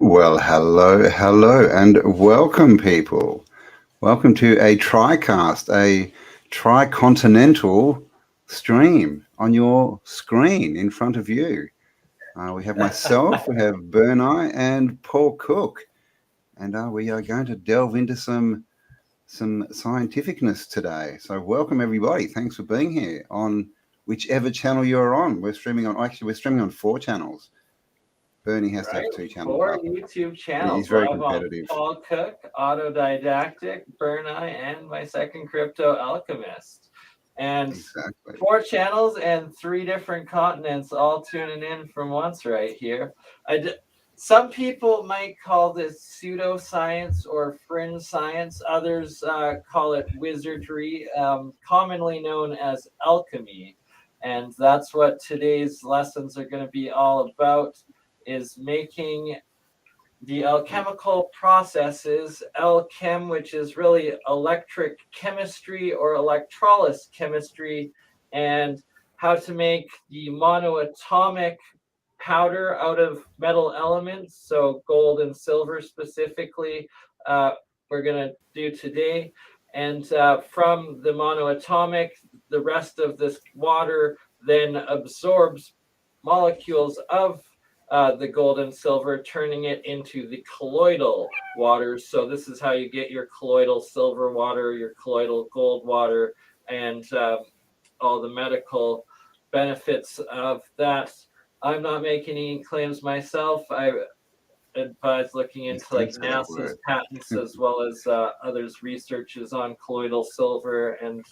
Well, hello, and welcome, people. Welcome to a TriCast, a tricontinental stream on your screen in front of you. We have myself, we have BurnEye, and Paul Cook, and we are going to delve into some scientificness today. So, welcome everybody. Thanks for being here on whichever channel you're on. We're streaming on 4 channels. Bernie has to have 2 channels. 4 YouTube channels. He's very competitive. Paul Cook, AutoDidactic, BurnEye, and my second crypto, Alchemist. And exactly. 4 channels and 3 different continents all tuning in from once right here. Some people might call this pseudoscience or fringe science. Others call it wizardry, commonly known as alchemy. And that's what today's lessons are going to be all about, is making the alchemical processes, ALChem, which is really electric chemistry or electrolysis chemistry, and how to make the monoatomic powder out of metal elements, so gold and silver specifically, we're going to do today. And from the monoatomic, the rest of this water then absorbs molecules of the gold and silver, turning it into the colloidal waters. So this is how you get your colloidal silver water, your colloidal gold water, and all the medical benefits of that. I'm not making any claims myself. I advise looking into like NASA's patents as well as others' researches on colloidal silver, and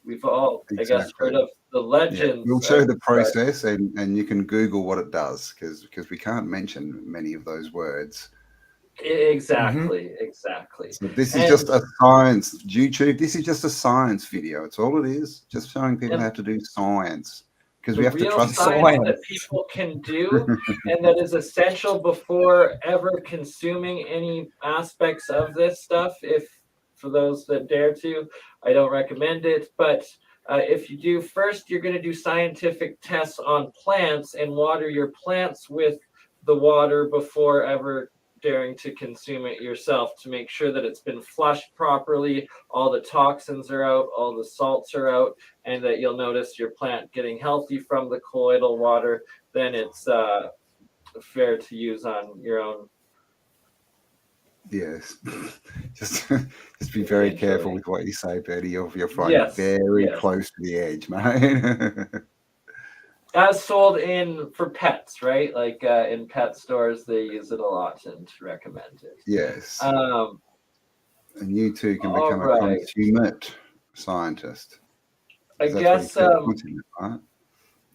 we've all, I guess, heard of the legends. Yeah. We'll show the process, and you can Google what it does, because we can't mention many of those words. Exactly. So this is just a science YouTube. This is just a science video. It's all it is. Just showing people how to do science, because we have to trust science that people can do, and that is essential before ever consuming any aspects of this stuff. If for those that dare to, I don't recommend it, but if you do, first you're going to do scientific tests on plants and water your plants with the water before ever daring to consume it yourself, to make sure that it's been flushed properly, all the toxins are out, all the salts are out, and that you'll notice your plant getting healthy from the colloidal water. Then it's fair to use on your own. Yes, just be very careful with what you say, Betty. You're flying very close to the edge, mate. As sold for pets, right? Like in pet stores, they use it a lot and recommend it. Yes. And you too can become a consummate scientist. I guess. Right?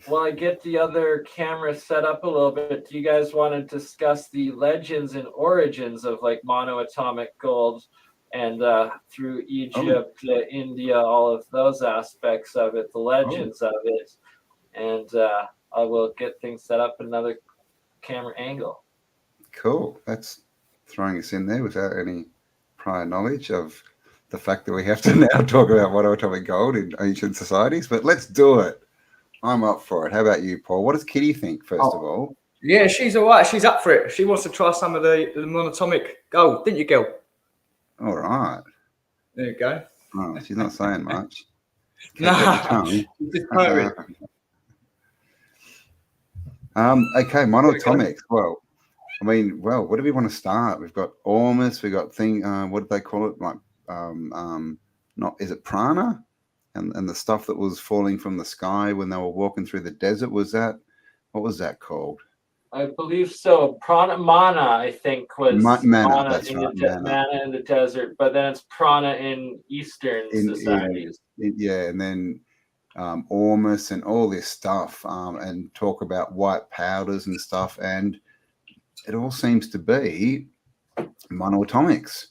While I get the other camera set up a little bit, do you guys want to discuss the legends and origins of like monoatomic gold, and through Egypt, India, all of those aspects of it, the legends of it, and I will get things set up in another camera angle. Cool. That's throwing us in there without any prior knowledge of the fact that we have to now talk about monoatomic gold in ancient societies, but let's do it. I'm up for it. How about you, Paul? What does Kitty think, first of all? Yeah, she's all right. She's up for it. She wants to try some of the monatomic gold, didn't you, girl? All right. There you go. Oh, she's not saying much. Okay, monoatomics. Well, I mean, what do we want to start? We've got ormus. We've got what did they call it? Like, is it prana? And the stuff that was falling from the sky when they were walking through the desert, what was that called? I believe so. Mana, I think, was mana in the desert, but then it's prana in Eastern societies. And then ormus and all this stuff, and talk about white powders and stuff, and it all seems to be monoatomics.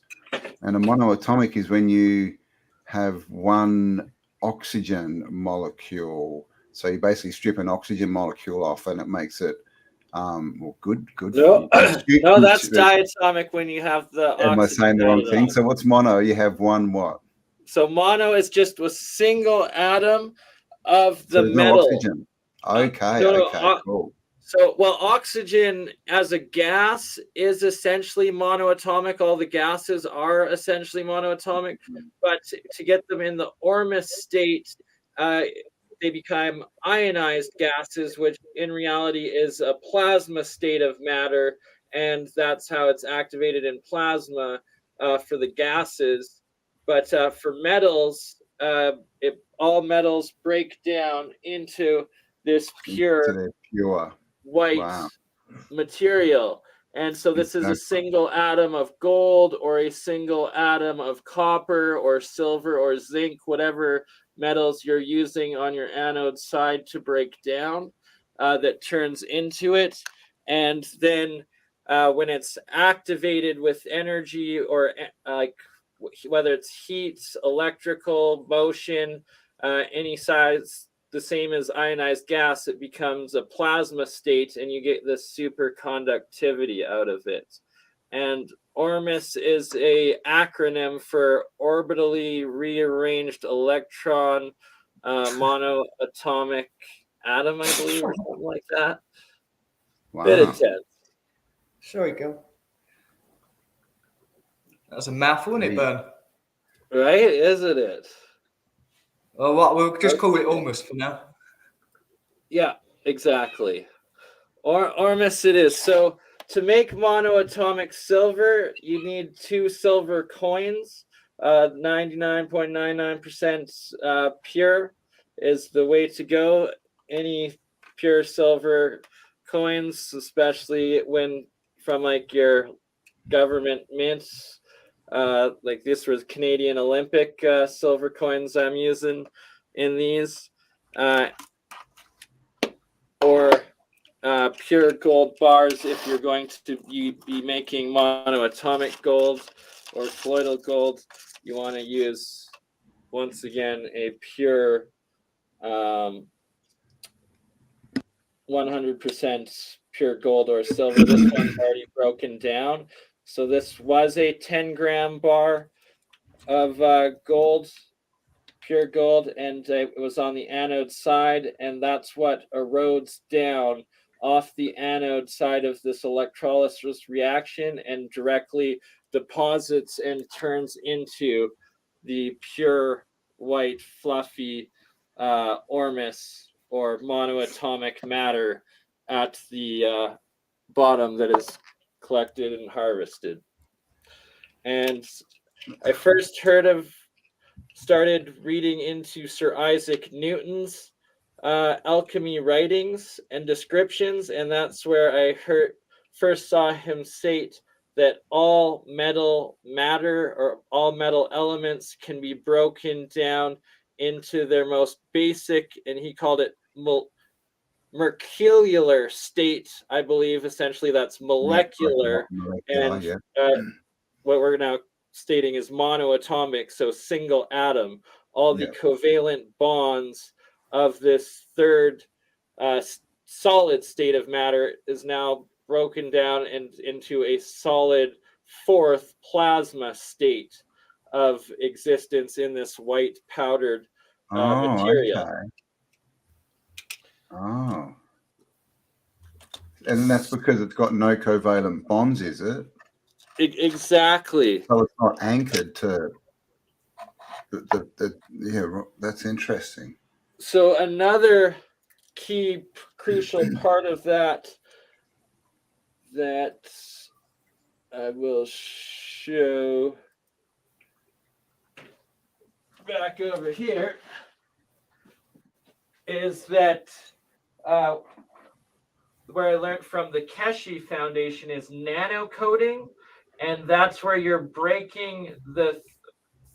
And a monoatomic is when you have one oxygen molecule, so you basically strip an oxygen molecule off, and it makes it good. No, that's diatomic when you have the. Am I saying the wrong thing? So what's mono? You have one what? So mono is just a single atom of the metal. No oxygen. Okay, cool. So, well, oxygen as a gas is essentially monoatomic. All the gases are essentially monoatomic, but to get them in the Ormus state, they become ionized gases, which in reality is a plasma state of matter, and that's how it's activated in plasma for the gases. But for metals, all metals break down into this pure So they're pure. white Wow. material. And so this is a single atom of gold or a single atom of copper or silver or zinc, whatever metals you're using on your anode side to break down, that turns into it. And then when it's activated with energy or like whether it's heat, electrical, motion, any size, the same as ionized gas, it becomes a plasma state and you get this superconductivity out of it. And Ormus is a acronym for orbitally rearranged electron monoatomic atom, I believe, or something like that. Wow. Bit intense. Sorry, go. That's a mouthful, isn't it, Burn? Right, isn't it? Well, what, we'll just call it Ormus for now. Yeah, exactly. Ormus it is. So to make monoatomic silver, you need 2 silver coins. 99.99% pure is the way to go. Any pure silver coins, especially when from like your government mints, like this was Canadian Olympic silver coins I'm using in these, or pure gold bars if you're going to be making monoatomic gold or colloidal gold. You want to use, once again, a pure 100% pure gold or silver. This one's already broken down. So this was a 10-gram bar of gold, pure gold, and it was on the anode side, and that's what erodes down off the anode side of this electrolysis reaction and directly deposits and turns into the pure white fluffy Ormus or monoatomic matter at the bottom that is collected and harvested. And I first started reading into Sir Isaac Newton's alchemy writings and descriptions, and that's where I first saw him state that all metal matter or all metal elements can be broken down into their most basic, and he called it mercurial state, I believe. Essentially, that's molecular, and what we're now stating is monoatomic, so single atom. All the covalent bonds of this third solid state of matter is now broken down into a solid fourth plasma state of existence in this white powdered material. Okay. Oh. And that's because it's got no covalent bonds, is it? Exactly. So it's not anchored to yeah, that's interesting. So another key crucial part of that I will show back over here is that where I learned from the Keshe Foundation is nano coating, and that's where you're breaking the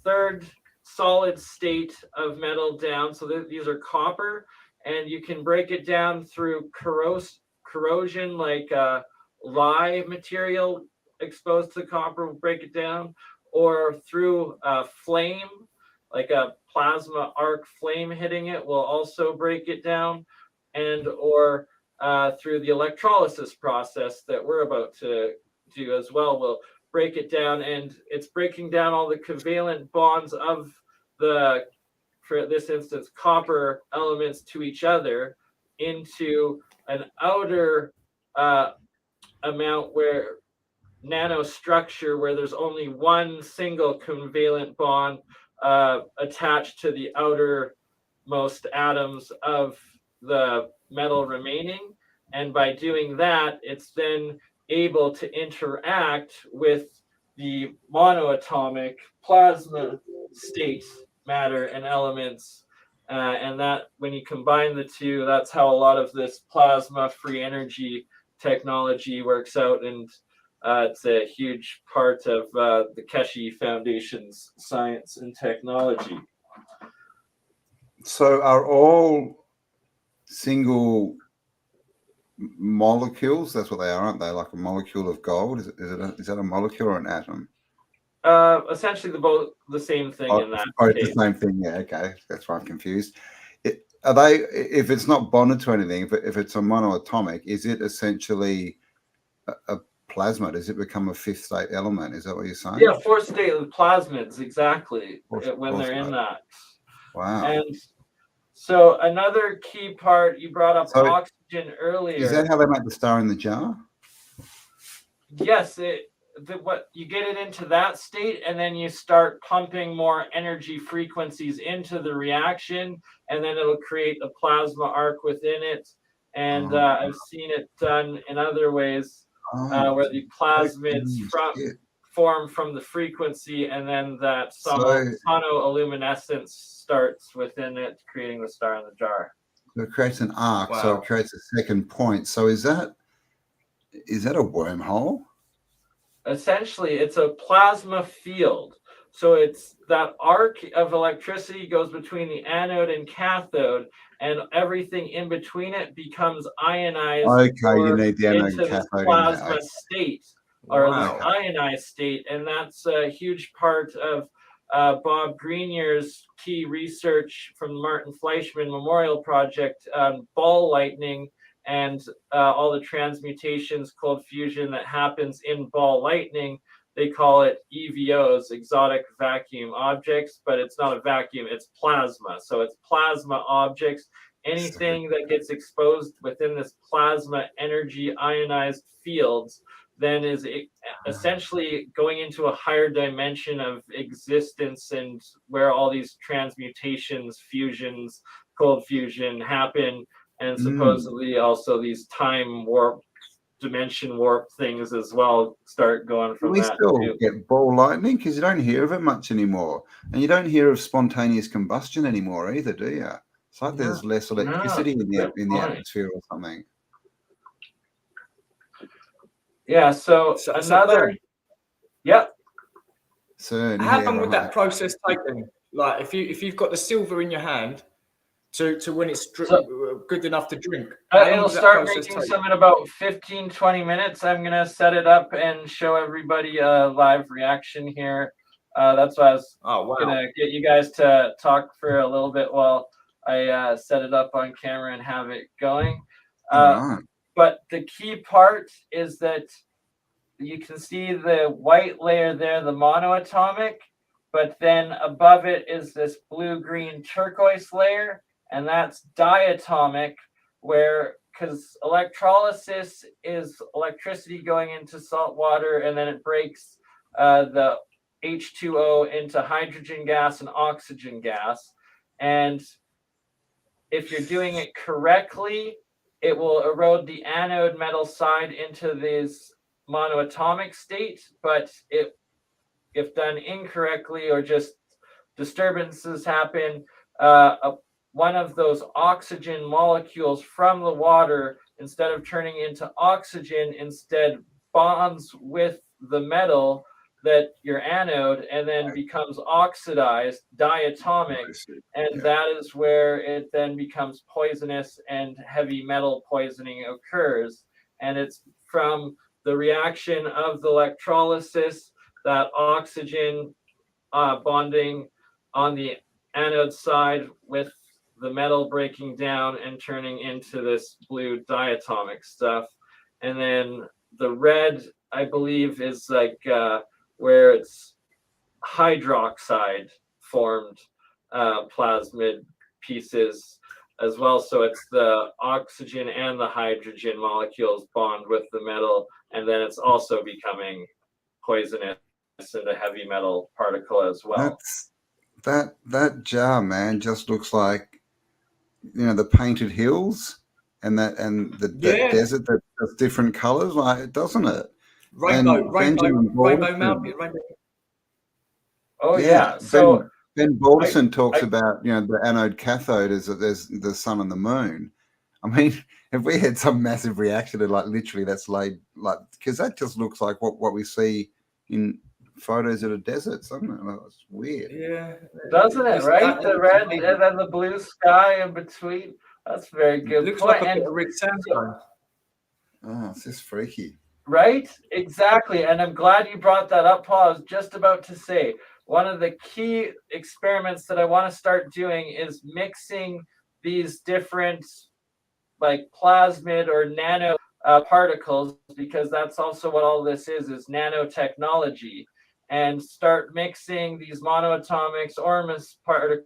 third solid state of metal down. So these are copper, and you can break it down through corrosion, like lye material exposed to copper will break it down, or through flame, like a plasma arc flame hitting it will also break it down, and or through the electrolysis process that we're about to do as well will break it down, and it's breaking down all the covalent bonds of the, for this instance, copper elements to each other into an outer amount where nanostructure where there's only one single covalent bond attached to the outermost atoms of the metal remaining. And by doing that, it's then able to interact with the monoatomic plasma state matter and elements. And that when you combine the two, that's how a lot of this plasma free energy technology works out. And it's a huge part of the Keshe Foundation's science and technology. So are all single molecules? That's what they are, aren't they? Like a molecule of gold? Is that a molecule or an atom? Essentially, both the same thing in that case. The same thing. Yeah. Okay, that's why I'm confused. Are they? If it's not bonded to anything, if it's a monoatomic, is it essentially a plasma? Does it become a fifth state element? Is that what you're saying? Yeah, fourth state plasmids, exactly. When they're in that. Wow. And so another key part, you brought up oxygen earlier. Is that how they make the star in the jar? Yes, what you get it into that state, and then you start pumping more energy frequencies into the reaction, and then it'll create a plasma arc within it. And I've seen it done in other ways, where the plasmids form from the frequency, and then that sonoluminescence starts within it, creating the star in the jar. So it creates an arc, so it creates a second point. So is that a wormhole? Essentially, it's a plasma field. So it's that arc of electricity goes between the anode and cathode, and everything in between it becomes ionized. Okay, you need the anode into and cathode plasma state, or this ionized state, and that's a huge part of Bob Greenyer's key research from the Martin Fleischmann Memorial Project on ball lightning and all the transmutations, cold fusion that happens in ball lightning. They call it EVOs, exotic vacuum objects, but it's not a vacuum, it's plasma. So it's plasma objects. Anything that gets exposed within this plasma energy ionized fields then is essentially going into a higher dimension of existence, and where all these transmutations, fusions, cold fusion happen, and supposedly also these time warp, dimension warp things as well start going from that. We still get ball lightning because you don't hear of it much anymore, and you don't hear of spontaneous combustion anymore either, do you? It's like there's less electricity in the atmosphere or something. Yeah. So another. Yep. So how long would that process take then? Like if you've got the silver in your hand to when it's good enough to drink, it'll start making some in about 15-20 minutes. I'm gonna set it up and show everybody a live reaction here. That's why I was gonna get you guys to talk for a little bit while I set it up on camera and have it going. But the key part is that you can see the white layer there, the monoatomic, but then above it is this blue-green turquoise layer, and that's diatomic, where, because electrolysis is electricity going into salt water, and then it breaks the H2O into hydrogen gas and oxygen gas. And if you're doing it correctly, it will erode the anode metal side into this monoatomic state, but if done incorrectly or just disturbances happen, one of those oxygen molecules from the water, instead of turning into oxygen, instead bonds with the metal that your anode, and then becomes oxidized, diatomic, and that is where it then becomes poisonous and heavy metal poisoning occurs. And it's from the reaction of the electrolysis, that oxygen bonding on the anode side with the metal breaking down and turning into this blue diatomic stuff. And then the red, I believe, is like where it's hydroxide formed plasmid pieces as well. So it's the oxygen and the hydrogen molecules bond with the metal, and then it's also becoming poisonous and a heavy metal particle as well. That jar, man, just looks like, you know, the painted hills and that desert that's different colors, like, doesn't it? Rainbow Benjamin mountain. Balderson, Oh yeah. So Ben Balderson talks about, you know, the anode cathode is that there's the sun and the moon. I mean, if we had some massive reaction to, like, literally that's laid, like, because that just looks like what we see in photos of the deserts, doesn't it? Like, it's weird. Yeah. Doesn't it, right? The red and then the blue sky in between. That's a very good looks point. Like a bit of red sandstone. Oh, it's just freaky. Right? Exactly. And I'm glad you brought that up, Paul. I was just about to say, one of the key experiments that I want to start doing is mixing these different, like, plasmid or nano particles, because that's also what all this is nanotechnology, and start mixing these monoatomics, Ormus particle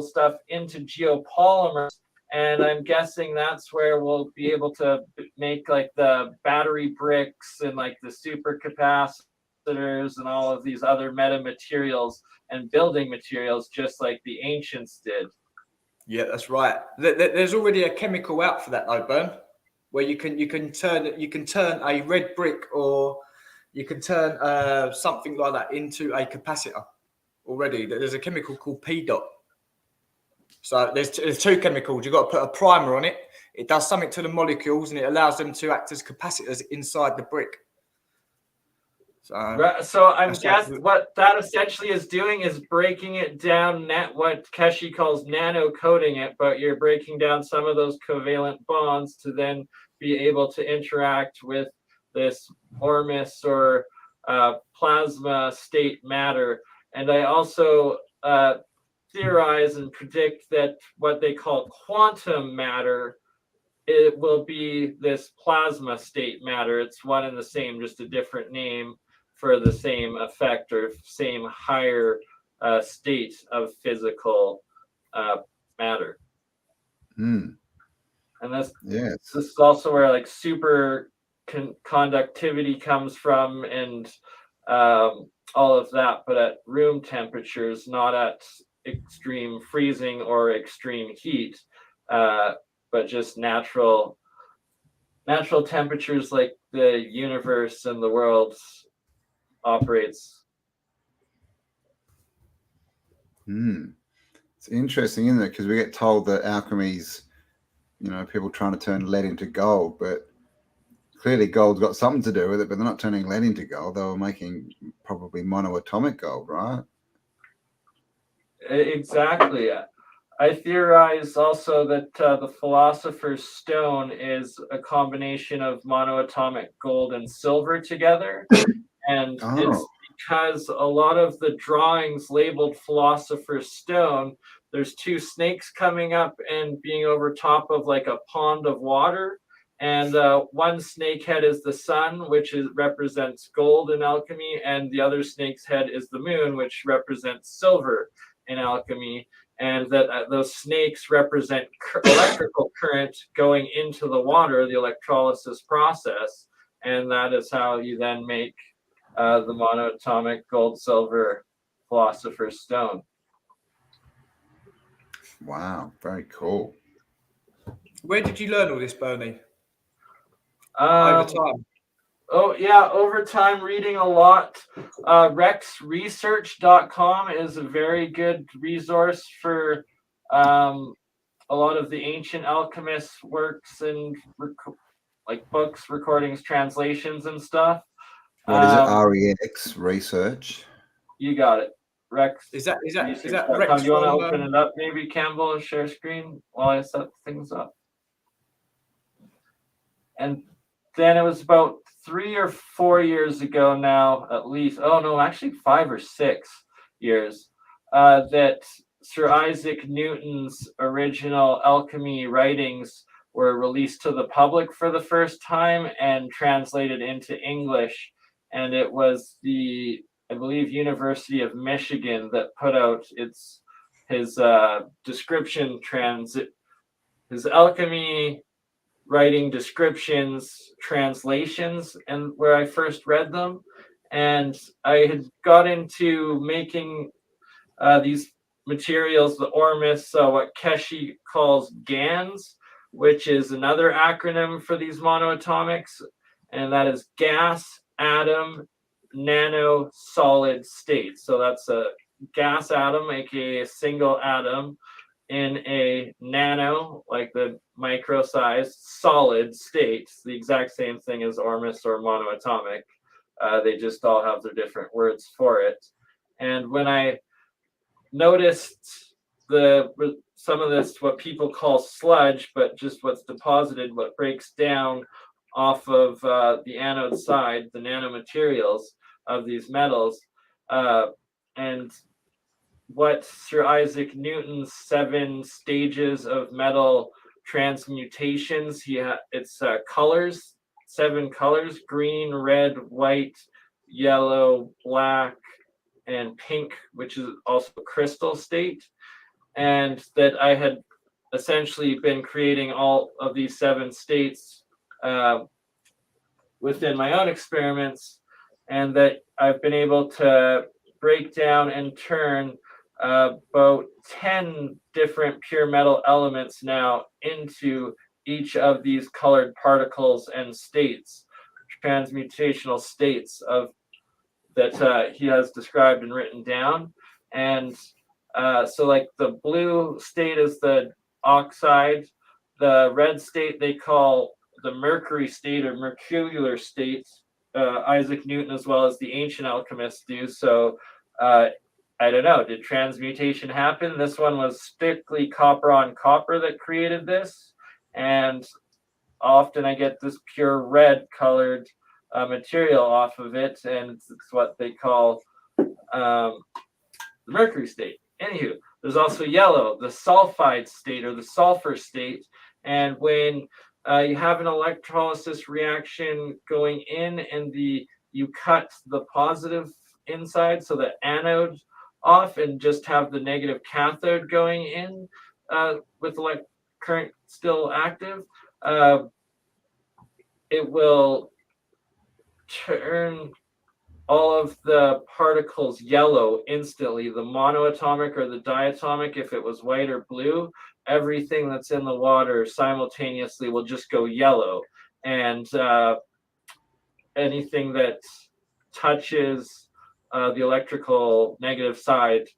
stuff into geopolymers. And I'm guessing that's where we'll be able to make, like, the battery bricks and, like, the supercapacitors and all of these other metamaterials and building materials, just like the ancients did. Yeah, that's right. There's already a chemical out for that, though, Burn, where you can turn a red brick, or you can turn something like that into a capacitor already. There's a chemical called PDOT. So there's two chemicals. You've got to put a primer on it. It does something to the molecules, and it allows them to act as capacitors inside the brick. So I'm guessing what that essentially is doing is breaking it down, what Keshi calls nano coating it, but you're breaking down some of those covalent bonds to then be able to interact with this Ormus or plasma state matter. And I also theorize and predict that what they call quantum matter, it will be this plasma state matter. It's one and the same, just a different name for the same effect or same higher state of physical matter. Mm. And this Yes. This is also where, like, super conductivity comes from, and all of that, but at room temperatures, not at extreme freezing or extreme heat, but just natural temperatures, like the universe and the world operates. It's interesting, isn't it? Because we get told that alchemy's, you know, people trying to turn lead into gold, but clearly gold's got something to do with it, but they're not turning lead into gold. They were making probably monoatomic gold, right? Exactly. I theorize also that the Philosopher's Stone is a combination of monoatomic gold and silver together. And it's because a lot of the drawings labeled Philosopher's Stone, there's two snakes coming up and being over top of, like, a pond of water. And one snake head is the sun, which represents gold in alchemy, and the other snake's head is the moon, which represents silver in alchemy. And that those snakes represent electrical current going into the water, the electrolysis process. And that is how you then make the monoatomic gold silver Philosopher's Stone. Wow, very cool. Where did you learn all this, BurnEye? Over time. Oh yeah, over time, reading a lot. RexResearch.com is a very good resource for a lot of the ancient alchemists' works and like books, recordings, translations, and stuff. What is it? REX Research. You got it. Rex. Is that Rex? Do you want to open it up, maybe, Campbell, share screen while I set things up? And then it was about 3 or 4 years ago now, at least. Oh no, actually 5 or 6 years, that Sir Isaac Newton's original alchemy writings were released to the public for the first time and translated into English. And it was the, I believe, University of Michigan that put out his description his alchemy writing descriptions, translations, and where I first read them. And I had got into making these materials, the Ormus, what Keshi calls GANs, which is another acronym for these monoatomics, and that is gas, atom, nano, solid state. So that's a gas atom, aka a single atom, in a nano, like the micro-sized solid state. It's the exact same thing as Ormus or monoatomic. They just all have their different words for it. And when I noticed some of this, what people call sludge, but just what's deposited, what breaks down off of the anode side, the nanomaterials of these metals, and what Sir Isaac Newton's 7 stages of metal transmutations. It's colors, 7 colors: green, red, white, yellow, black, and pink, which is also crystal state. And that I had essentially been creating all of these 7 states within my own experiments, and that I've been able to break down and turn about 10 different pure metal elements now into each of these colored particles and states, transmutational states of that he has described and written down. And so like the blue state is the oxide, the red state they call the mercury state or mercurial state, Isaac Newton as well as the ancient alchemists do. So I don't know, did transmutation happen? This one was strictly copper on copper that created this, and often I get this pure red colored material off of it, and it's what they call the mercury state. Anywho, there's also yellow, the sulfide state or the sulfur state, and when you have an electrolysis reaction going in, and you cut the positive inside, so the anode off, and just have the negative cathode going in with current still active, it will turn all of the particles yellow instantly. The monoatomic or the diatomic, if it was white or blue, everything that's in the water simultaneously will just go yellow. And anything that touches the electrical negative side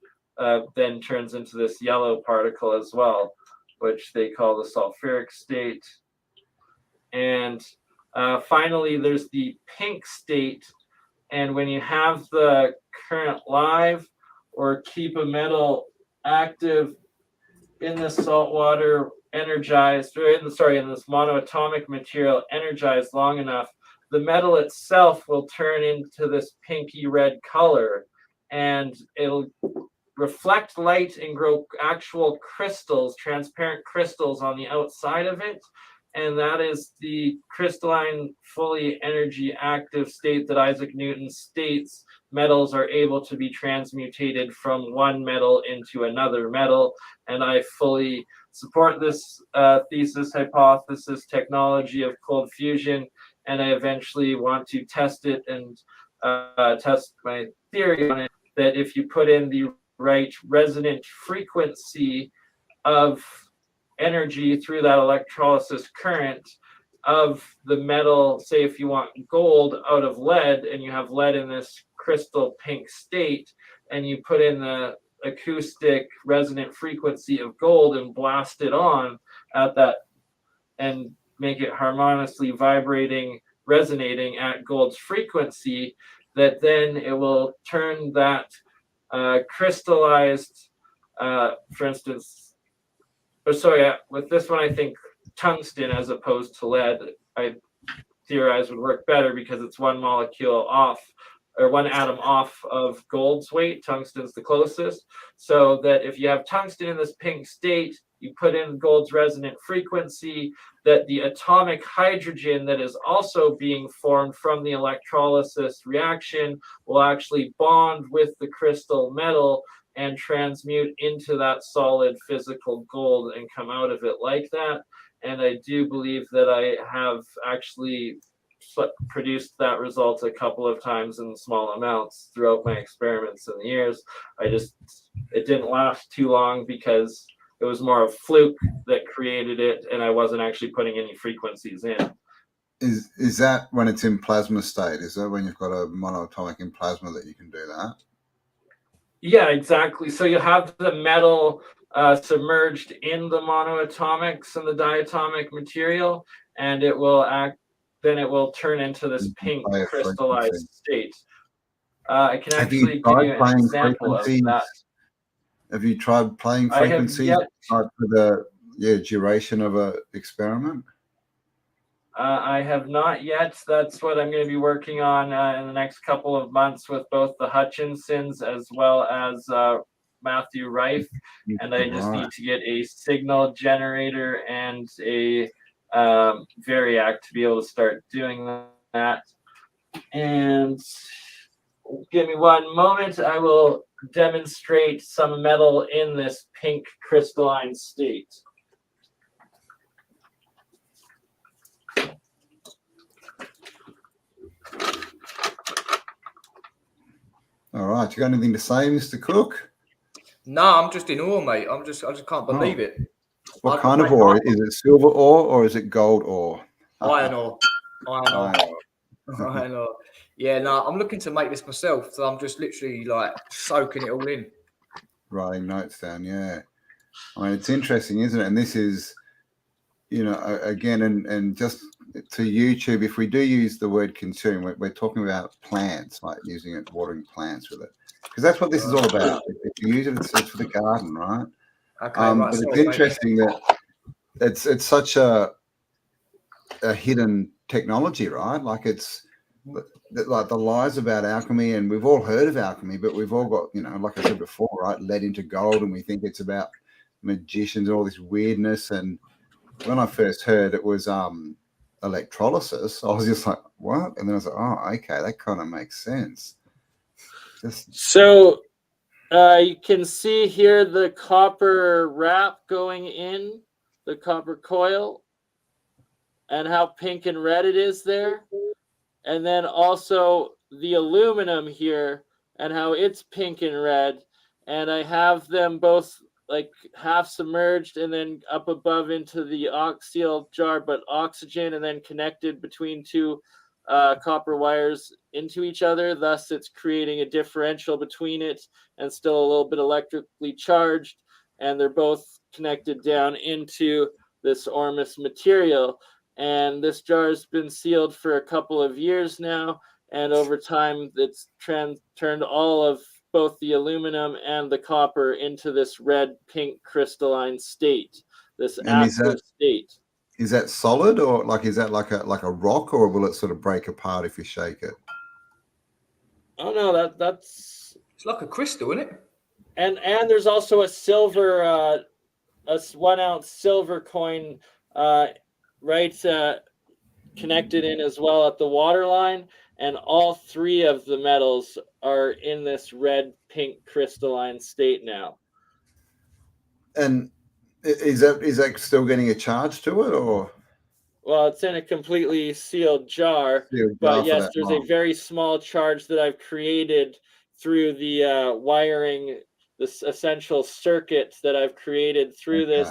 then turns into this yellow particle as well, which they call the sulfuric state. And finally, there's the pink state. And when you have the current live or keep a metal active in the salt water energized, or in this monoatomic material energized long enough, the metal itself will turn into this pinky red color, and it'll reflect light and grow actual crystals, transparent crystals on the outside of it. And that is the crystalline, fully energy active state that Isaac Newton states metals are able to be transmutated from one metal into another metal. And I fully support this thesis, hypothesis, technology of cold fusion. And I eventually want to test it and test my theory on it, that if you put in the right resonant frequency of energy through that electrolysis current of the metal, say if you want gold out of lead, and you have lead in this crystal pink state, and you put in the acoustic resonant frequency of gold and blast it on at that and make it harmoniously vibrating, resonating at gold's frequency, that then it will turn that crystallized, for instance, with this one, I think tungsten as opposed to lead, I theorize would work better because it's one molecule off, or one atom off of gold's weight. Tungsten's the closest. So that if you have tungsten in this pink state, you put in gold's resonant frequency, that the atomic hydrogen that is also being formed from the electrolysis reaction will actually bond with the crystal metal and transmute into that solid physical gold and come out of it like that. And I do believe that I have actually produced that result a couple of times in small amounts throughout my experiments in the years. It didn't last too long because it was more a fluke that created it, and I wasn't actually putting any frequencies in. Is that when it's in plasma state? Is that when you've got a monoatomic in plasma that you can do that? Yeah, exactly. So you have the metal submerged in the monoatomics and the diatomic material, and it will act. Then it will turn into this pink crystallized state. I can actually give you an example of that. Have you tried playing frequencies for the duration of a experiment? I have not yet. That's what I'm going to be working on in the next couple of months with both the Hutchinsons as well as Matthew Rife. And I just need to get a signal generator and a variac to be able to start doing that. And give me one moment. I will demonstrate some metal in this pink crystalline state. All right, you got anything to say, Mr. Cook? No, I'm just in awe, mate. I just can't believe it. What kind of ore? Is it silver ore or is it gold ore? Iron ore. Iron ore. Yeah, no, I'm looking to make this myself, so I'm just literally like soaking it all in. Writing notes down, yeah. I mean, it's interesting, isn't it? And this is, you know, again, and just to YouTube, if we do use the word consume, we're talking about plants, like using it, watering plants with it, because that's what this is all about. If you use it, it's for the garden, right? Okay, but it's interesting that it's such a hidden technology, right? Like it's like the lies about alchemy, and we've all heard of alchemy, but we've all got, you know, like I said before, right, led into gold, and we think it's about magicians and all this weirdness. And when I first heard it was electrolysis, I was just like, what? And then I was like, oh, okay, that kind of makes sense. So you can see here the copper wrap going in, the copper coil, and how pink and red it is there. And then also the aluminum here and how it's pink and red. And I have them both like half submerged and then up above into the oxyl jar, but oxygen, and then connected between two copper wires into each other. Thus, it's creating a differential between it and still a little bit electrically charged. And they're both connected down into this ormus material. And this jar has been sealed for a couple of years now. And over time, it's turned all of both the aluminum and the copper into this red pink crystalline state, this active state. Is that solid, or like is that like a rock, or will it sort of break apart if you shake it? Oh no, that's it's like a crystal, isn't it? And there's also a silver, a 1 ounce silver coin, connected in as well at the water line. And all three of the metals are in this red pink crystalline state now. And is that still getting a charge to it, or? Well, it's in a completely sealed jar, but yes, there's a very small charge that I've created through the wiring, this essential circuit that I've created through this,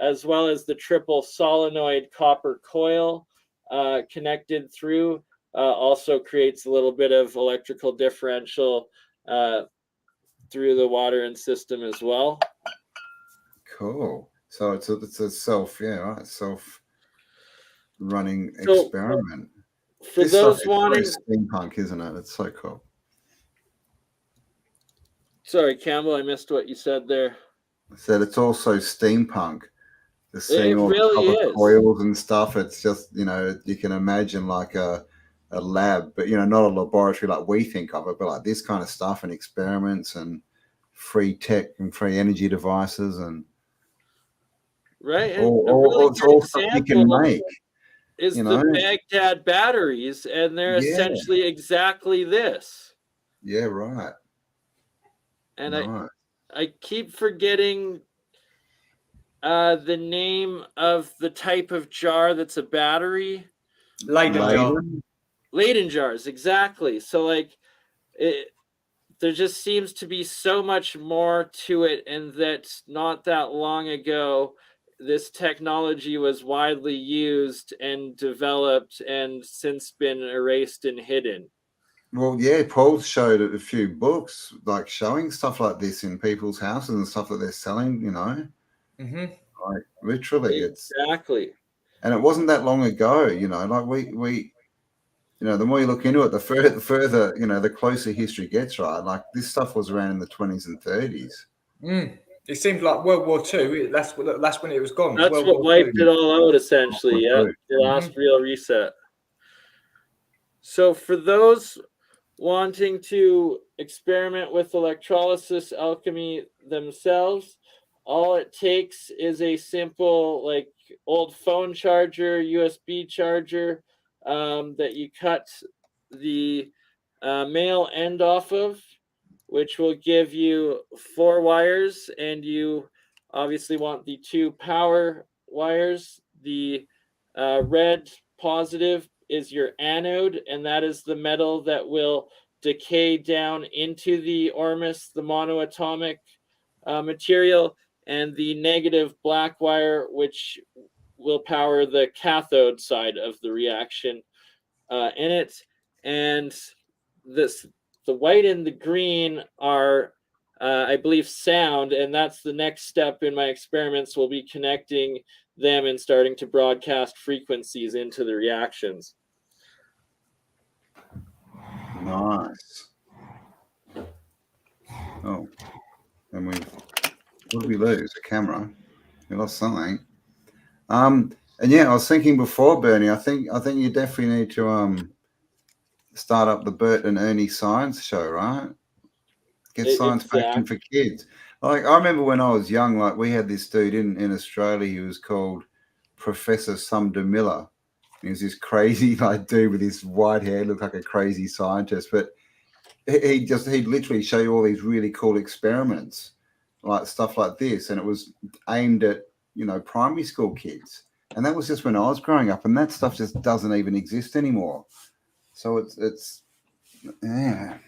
as well as the triple solenoid copper coil connected through. Also creates a little bit of electrical differential through the water and system as well. Cool. So it's a self-running experiment. For those wanting steampunk, isn't it? It's so cool. Sorry, Campbell, I missed what you said there. I said it's also steampunk. Just seeing it all really the coils and stuff. It's just, you know, you can imagine like a lab, but you know, not a laboratory like we think of it, but like this kind of stuff and experiments and free tech and free energy devices and right. And all stuff you can make is the Baghdad batteries, and they're essentially exactly this. Yeah, right. And I keep forgetting the name of the type of jar that's a battery. Leyden jar. Leyden jars, exactly. So like there just seems to be so much more to it, and that not that long ago this technology was widely used and developed and since been erased and hidden. Well, yeah, Paul showed a few books like showing stuff like this in people's houses and stuff that they're selling, you know. Like literally exactly. And it wasn't that long ago, you know, like we you know, the more you look into it, the further, you know, the closer history gets, right? Like this stuff was around in the 20s and 30s. It seems like World War II. That's when it was gone. That's World what War wiped II. it all out, essentially. Yeah, the last real reset. So for those wanting to experiment with electrolysis alchemy themselves, all it takes is a simple, like, old phone charger, USB charger, that you cut the male end off of, which will give you 4 wires, and you obviously want the 2 power wires. The red positive is your anode, and that is the metal that will decay down into the ormus, the monoatomic material, and the negative black wire, which will power the cathode side of the reaction in it. And the white and the green are, I believe, sound, and that's the next step in my experiments. Will be connecting them and starting to broadcast frequencies into the reactions. Nice. Oh, and what did we lose? A camera. We lost something. And yeah, I was thinking before, Bernie. I think you definitely need to start up the Bert and Ernie science show, right? Get science passion for kids. Like I remember when I was young, like we had this dude in Australia. He was called Professor Sumner Miller. He was this crazy like dude with his white hair, looked like a crazy scientist. But he'd literally show you all these really cool experiments, like stuff like this, and it was aimed at, you know, primary school kids. And that was just when I was growing up, and that stuff just doesn't even exist anymore. So it's yeah.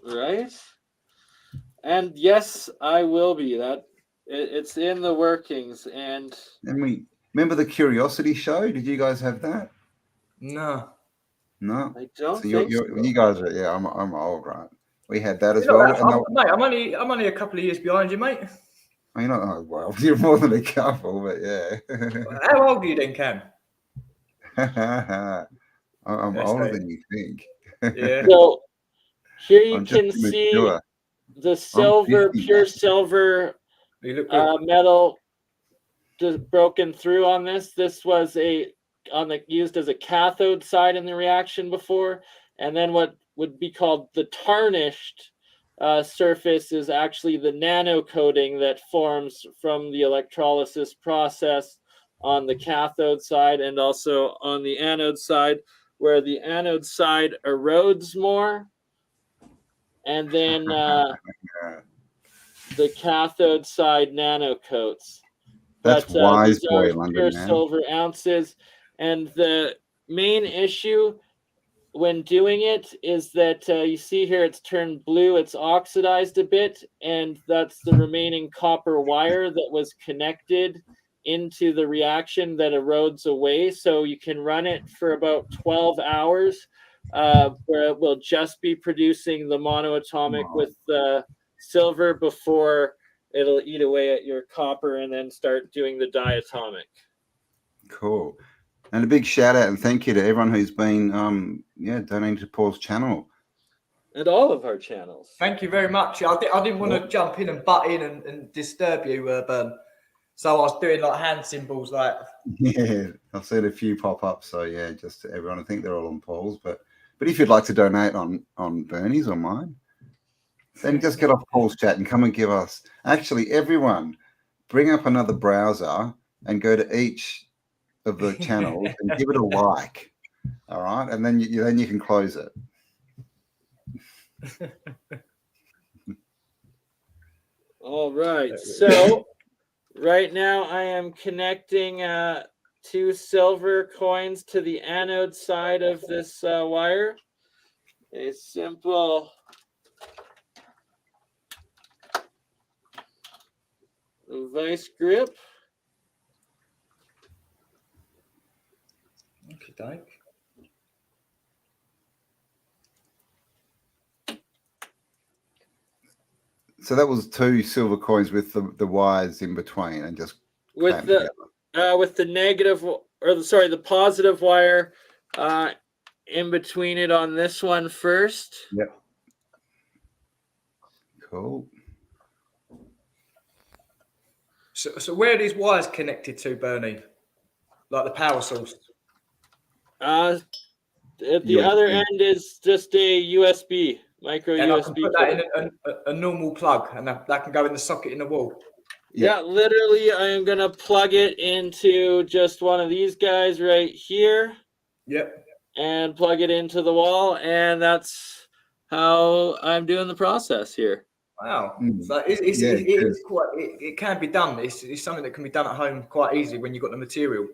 Right. And yes, I will be. It's in the workings. And we remember the Curiosity Show. Did you guys have that? No, I don't. So think you guys are, yeah. I'm old, right? We had that as well. Mate, I'm only a couple of years behind you, mate. You know, oh, well, you're more than a couple, but yeah. How old are you then, Cam? I'm older than you think. Yeah. So here you can see the silver, pure silver metal just broken through on this. This was used as a cathode side in the reaction before, and then what would be called the tarnished surface is actually the nano coating that forms from the electrolysis process on the cathode side and also on the anode side, where the anode side erodes more, and then the cathode side nano coats. That's wise, boy, London, pure silver ounces. And the main issue when doing it is that you see here it's turned blue, it's oxidized a bit, and that's the remaining copper wire that was connected into the reaction that erodes away. So you can run it for about 12 hours where it will just be producing the monoatomic with the silver before it'll eat away at your copper and then start doing the diatomic. Cool. And a big shout out and thank you to everyone who's been donating to Paul's channel. And all of our channels. Thank you very much. I didn't want to jump in and butt in and disturb you, Burn. So I was doing like hand symbols like. Yeah, I've seen a few pop up. So yeah, just to everyone, I think they're all on Paul's. But if you'd like to donate on Bernie's or mine, then just get off Paul's chat and come and give us. Actually, everyone, bring up another browser and go to each of the channels and give it a like. All right, and then you can close it. All right. So right now I am connecting 2 silver coins to the anode side of this wire. A simple vice grip. Okay, Dike. So that was 2 silver coins with the wires in between, and just With the negative, or sorry, the positive wire in between it on this one first. Yep. Cool. So where are these wires connected to, BurnEye? Like the power source? At the other end is just a USB, micro and USB. I can put that in a normal plug, and that can go in the socket in the wall. Yeah, literally, I am going to plug it into just one of these guys right here. Yep. And plug it into the wall, and that's how I'm doing the process here. Wow. So it can be done. It's something that can be done at home quite easily when you've got the material.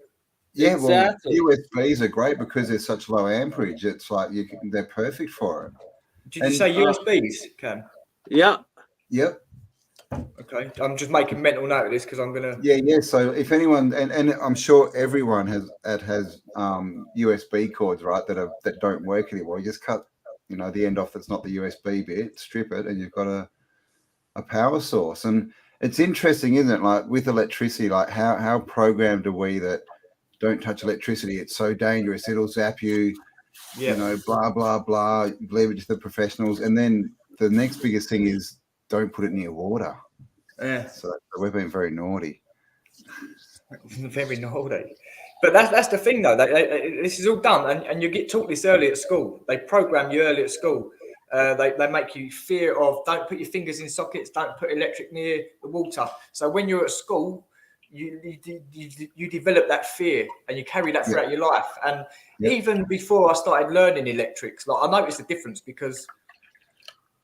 Yeah, exactly. Well, USBs are great because they're such low amperage. It's like they're perfect for it. Did you say USBs, Cam? Yeah. Yep. Okay. I'm just making mental note of this because I'm gonna. Yeah. So if anyone, and I'm sure everyone has USB cords, right, that don't work anymore. You just cut, the end off that's not the USB bit, strip it, and you've got a power source. And it's interesting, isn't it? Like with electricity, like how programmed are we that don't touch electricity? It's so dangerous. It'll zap you. Yeah. Blah blah blah. Leave it to the professionals. And then the next biggest thing is don't put it near water. Yeah. So we've been very naughty. Very naughty. But that's the thing, though. This is all done, and you get taught this early at school. They program you early at school. They make you fear of don't put your fingers in sockets, don't put electric near the water. So when you're at school, you develop that fear, and you carry that throughout your life. And even before I started learning electrics, like I noticed the difference because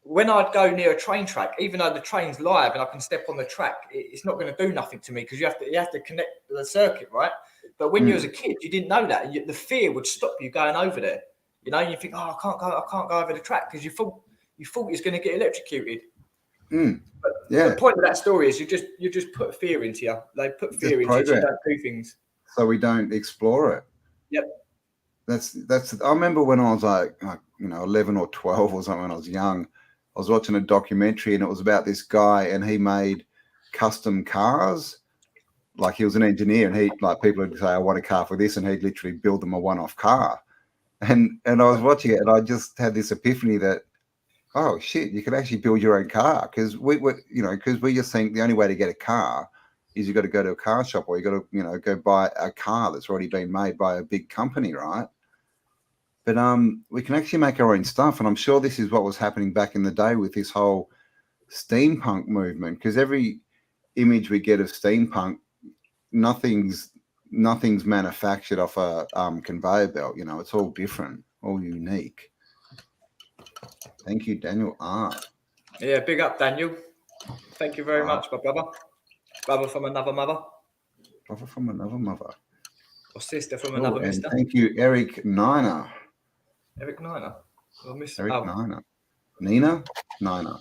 when I'd go near a train track, even though the train's live and I can step on the track, it's not going to do nothing to me because you have to connect the circuit, right? But when you was a kid, you didn't know that. The fear would stop you going over there. You think, oh, I can't go over the track because you thought it's going to get electrocuted. But the point of that story is you just put fear into you. They put fear into you so you don't do things. So we don't explore it. Yep. That's. I remember when I was like 11 or 12 or something when I was young. I was watching a documentary and it was about this guy and he made custom cars. Like he was an engineer and people would say, I want a car for this. And he'd literally build them a one-off car. And I was watching it and I just had this epiphany that, oh shit, you can actually build your own car. Cause we just think the only way to get a car is you got to go to a car shop or you got to, go buy a car that's already been made by a big company. Right. But we can actually make our own stuff. And I'm sure this is what was happening back in the day with this whole steampunk movement, because every image we get of steampunk, nothing's manufactured off a conveyor belt. It's all different, all unique. Thank you, Daniel R. Yeah, big up, Daniel. Thank you very much, my brother. Brother from another mother. Brother from another mother. Or sister from another mister. Thank you, Eric Niner. Eric Niner. Eric Niner. Nina Niner.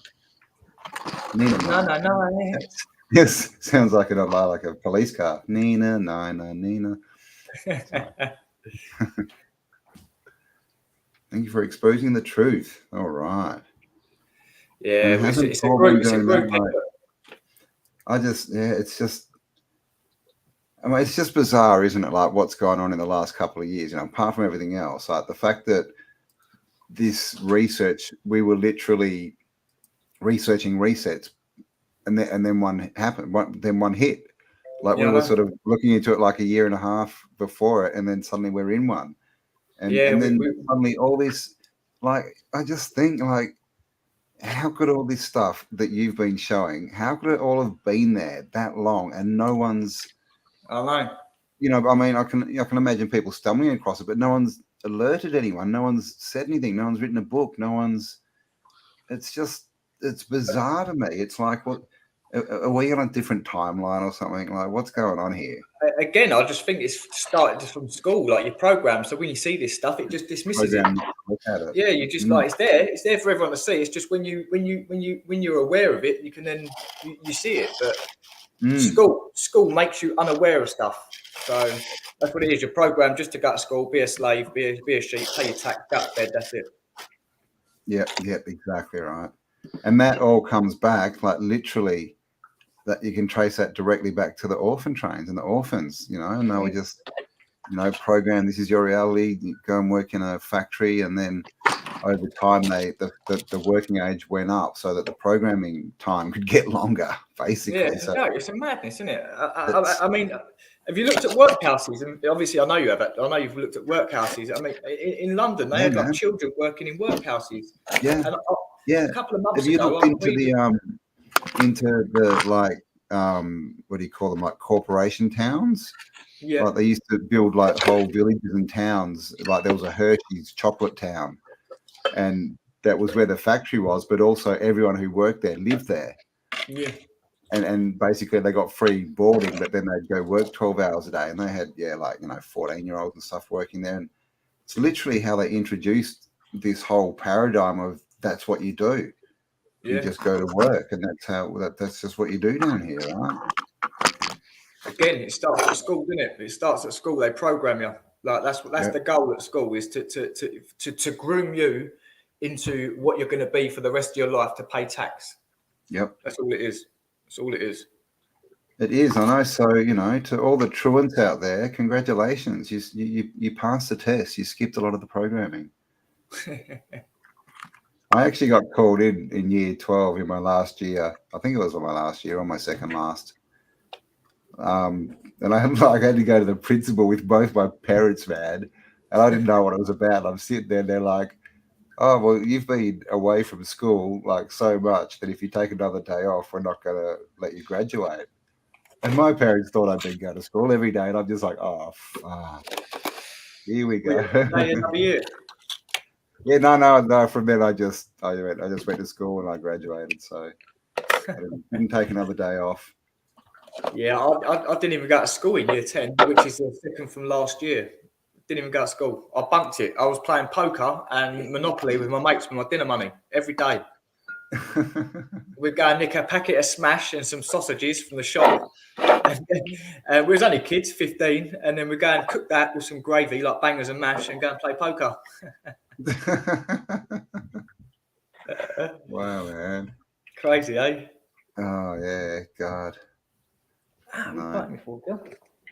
Nina Niner. No. Yes, sounds like a police car. Nina Niner. Nina. Thank you for exposing the truth. All right. Yeah, it's a group. It's just bizarre, isn't it? Like what's going on in the last couple of years, apart from everything else, like the fact that this research, we were literally researching resets and then one happened, then one hit. Like we were sort of looking into it like a year and a half before it, and then suddenly we're in one. And then suddenly all this, like, I just think, like, how could all this stuff that you've been showing, how could it all have been there that long and no one's, I know. I can imagine people stumbling across it, but no one's alerted anyone. No one's said anything. No one's written a book. It's bizarre to me. It's like, well, Are we on a different timeline or something? Like, what's going on here? Again, I just think it's started just from school, like your program. So when you see this stuff, it just dismisses it. Look at it. Yeah, you just like it's there for everyone to see. It's just when you're aware of it, you can then you see it. But school makes you unaware of stuff. So that's what it is. Your program just to go to school, be a slave, be a sheep, pay your tax, go to bed. That's it. Yep, exactly right. And that all comes back, like literally, that you can trace that directly back to the orphan trains and the orphans, you know, and they were just, you know, program, this is your reality, you go and work in a factory, and then over time the working age went up so that the programming time could get longer, basically. Yeah, so it's a madness, isn't it? I mean, have you looked at workhouses? And obviously, I know you have. I know you've looked at workhouses. I mean, in London, they had like children working in workhouses. Yeah, and a couple of months have you ago, looked into the like what do you call them, like corporation towns? Yeah, like they used to build like whole villages and towns. Like there was a Hershey's chocolate town, and that was where the factory was, but also everyone who worked there lived there. Yeah. And basically they got free boarding, but then they'd go work 12 hours a day, and they had 14-year-olds and stuff working there. And it's literally how they introduced this whole paradigm of that's what you do. You just go to work, and that's just what you do down here, right? Again, it starts at school, doesn't it? It starts at school. They program you. Like that's the goal at school, is to groom you into what you're going to be for the rest of your life, to pay tax. Yep. That's all it is. That's all it is. It is, I know. So, to all the truants out there, congratulations. You passed the test. You skipped a lot of the programming. I actually got called in year 12 in my last year. I think it was my last year or my second last. And I had to go to the principal with both my parents, man. And I didn't know what it was about. I'm sitting there and they're like, oh, well, you've been away from school like so much that if you take another day off, we're not going to let you graduate. And my parents thought I'd been going to school every day. And I'm just like, oh, fuck. Here we go. Another year. Yeah, no. From then I just went to school and I graduated. So I didn't take another day off. Yeah, I didn't even go to school in year 10, which is the second from last year. Didn't even go to school. I bunked it. I was playing poker and Monopoly with my mates with my dinner money every day. We'd go and nick a packet of Smash and some sausages from the shop. And we was only kids, 15, and then we'd go and cook that with some gravy, like bangers and mash, and go and play poker. Wow, man. Crazy, eh? Oh, yeah, God. No.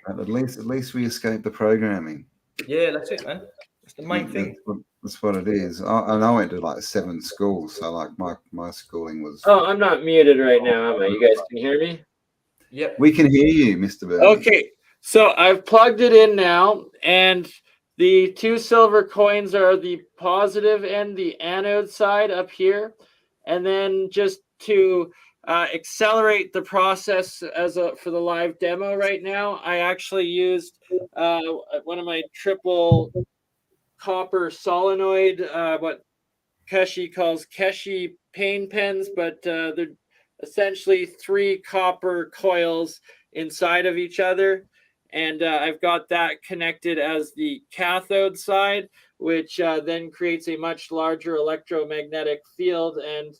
At least we escaped the programming. Yeah, that's it, man. That's the main thing. That's what it is. I went to like 7 schools, so like my schooling was. Oh, I'm not muted right now, am I? You guys can hear me? Yep. We can hear you, Mr. Burn. Okay, so I've plugged it in now, and the 2 silver coins are the positive and the anode side up here. And then just to accelerate the process for the live demo right now, I actually used one of my triple copper solenoid, what Keshi calls Keshi pain pens, but they're essentially 3 copper coils inside of each other. And I've got that connected as the cathode side, which then creates a much larger electromagnetic field and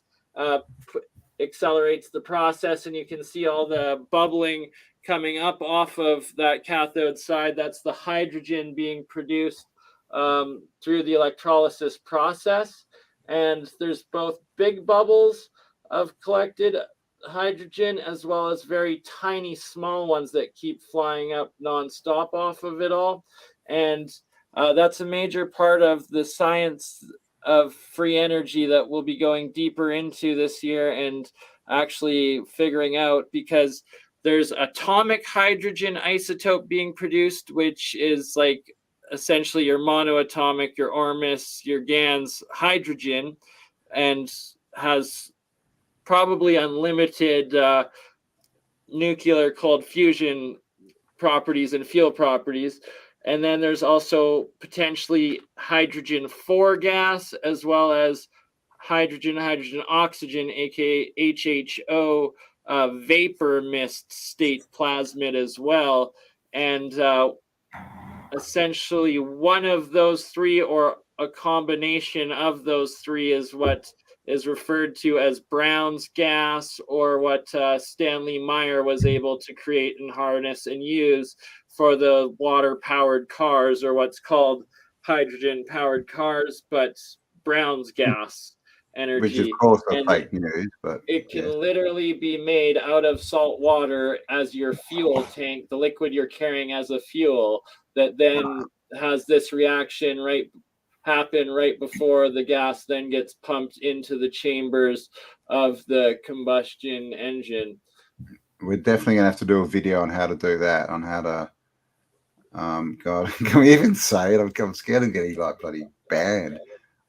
accelerates the process. And you can see all the bubbling coming up off of that cathode side. That's the hydrogen being produced through the electrolysis process. And there's both big bubbles of collected hydrogen as well as very tiny small ones that keep flying up nonstop off of it all. And that's a major part of the science of free energy that we'll be going deeper into this year and actually figuring out, because there's atomic hydrogen isotope being produced, which is like essentially your monoatomic, your Ormus, your GANs hydrogen, and has probably unlimited nuclear cold fusion properties and field properties. And then there's also potentially hydrogen 4 gas, as well as hydrogen oxygen, aka HHO vapor mist state plasmid as well. And essentially one of those three or a combination of those three is what is referred to as Brown's gas, or what Stanley Meyer was able to create and harness and use for the water-powered cars, or what's called hydrogen-powered cars, but Brown's gas energy. Which of course are and fake news, but it can literally be made out of salt water as your fuel tank, the liquid you're carrying as a fuel, that then has this reaction happen right before the gas then gets pumped into the chambers of the combustion engine. We're definitely gonna have to do a video on how to do that, on how to God, can we even say it? I'm scared of getting like bloody banned.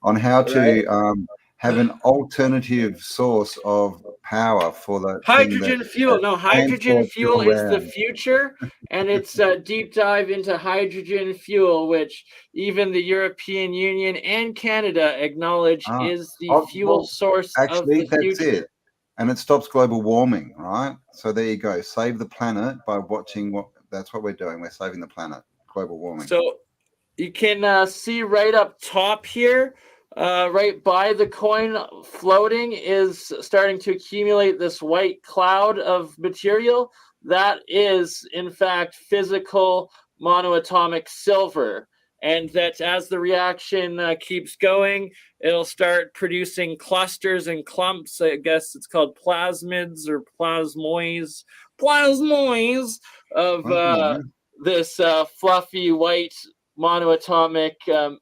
On how to have an alternative source of power for the hydrogen fuel. No, hydrogen fuel is the future, and it's a deep dive into hydrogen fuel, which even the European Union and Canada acknowledge is the fuel source of the future. It. And it stops global warming, right? So there you go. Save the planet by watching that's what we're doing. We're saving the planet, global warming. So you can see right up top here, right by the coin floating, is starting to accumulate this white cloud of material. That is, in fact, physical monoatomic silver. And that as the reaction keeps going, it'll start producing clusters and clumps. I guess it's called plasmids or plasmoids of this fluffy white monoatomic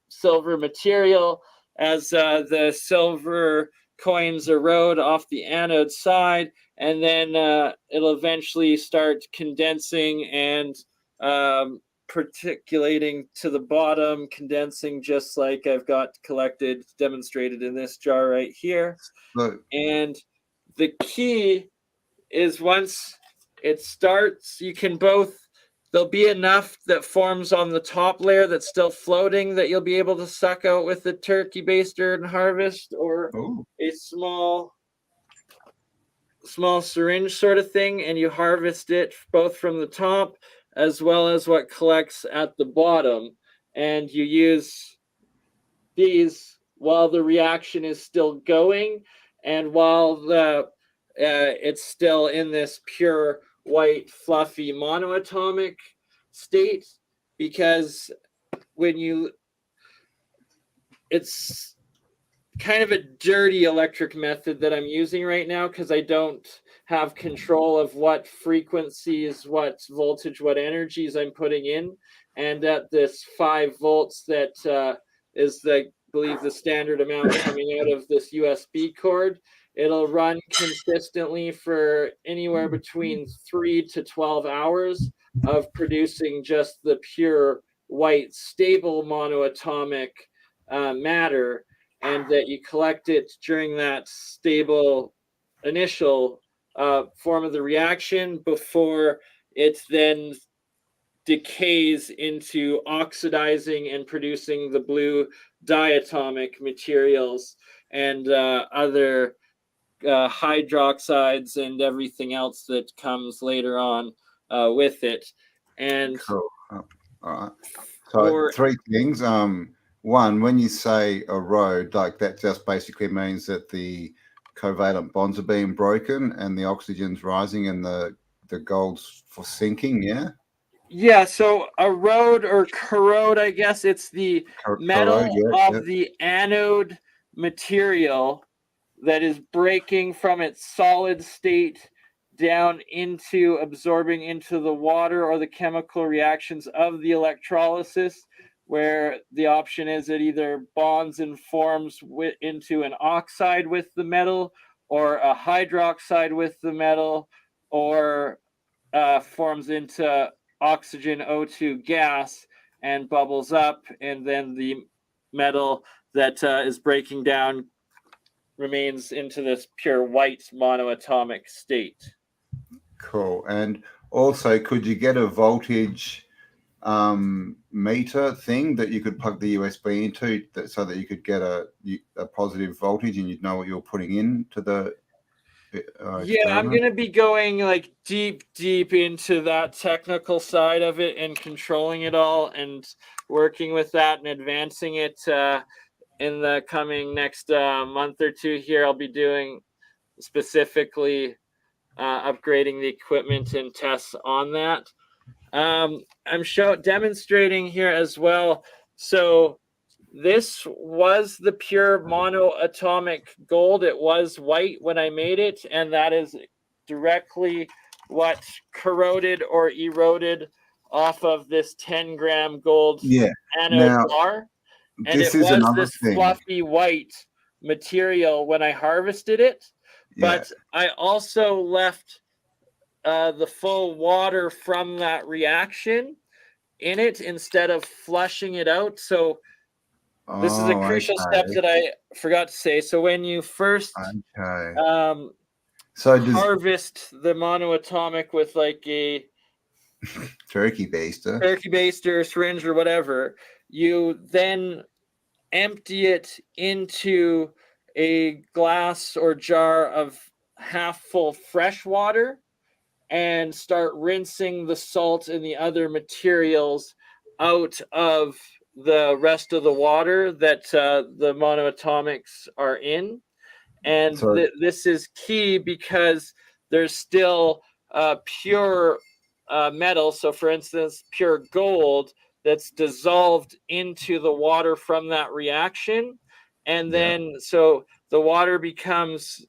silver material. As the silver coins erode off the anode side, and then it'll eventually start condensing and particulating to the bottom, condensing just like I've got collected, demonstrated in this jar right here. Look. And the key is once it starts, you can there'll be enough that forms on the top layer that's still floating that you'll be able to suck out with the turkey baster and harvest, or a small syringe sort of thing, and you harvest it both from the top as well as what collects at the bottom. And you use these while the reaction is still going and while it's still in this pure white fluffy monoatomic state, because it's kind of a dirty electric method that I'm using right now, because I don't have control of what frequencies, what voltage, what energies I'm putting in. And at this 5 volts that is I believe the standard amount coming out of this USB cord, it'll run consistently for anywhere between 3 to 12 hours of producing just the pure white stable monoatomic matter, and that you collect it during that stable initial form of the reaction before it then decays into oxidizing and producing the blue diatomic materials and other hydroxides and everything else that comes later on with it. And cool. All right. So 3 things. One, when you say erode, like that just basically means that the covalent bonds are being broken and the oxygen's rising and the gold's for sinking. Yeah, so erode or corrode, I guess it's the metal of the anode material that is breaking from its solid state down into absorbing into the water or the chemical reactions of the electrolysis, where the option is it either bonds and forms into an oxide with the metal, or a hydroxide with the metal, or forms into oxygen O2 gas and bubbles up, and then the metal that is breaking down remains into this pure white monoatomic state. Cool. And also, could you get a voltage meter thing that you could plug the USB into, so that you could get a positive voltage and you'd know what you're putting into the Yeah, I'm gonna be going like deep into that technical side of it and controlling it all and working with that and advancing it in the coming next month or two here. I'll be doing specifically upgrading the equipment and tests on that. I'm demonstrating here as well. So this was the pure monoatomic gold. It was white when I made it, and that is directly what corroded or eroded off of this 10-gram gold anode bar. And it was this fluffy white material when I harvested it. But I also left the full water from that reaction in it instead of flushing it out. So this is a crucial step that I forgot to say. So when you first harvest the monoatomic with like a turkey baster, syringe, or whatever, you then empty it into a glass or jar of half full fresh water and start rinsing the salt and the other materials out of the rest of the water that the monoatomics are in. And this is key because there's still pure metal. So for instance, pure gold that's dissolved into the water from that reaction. And then so the water becomes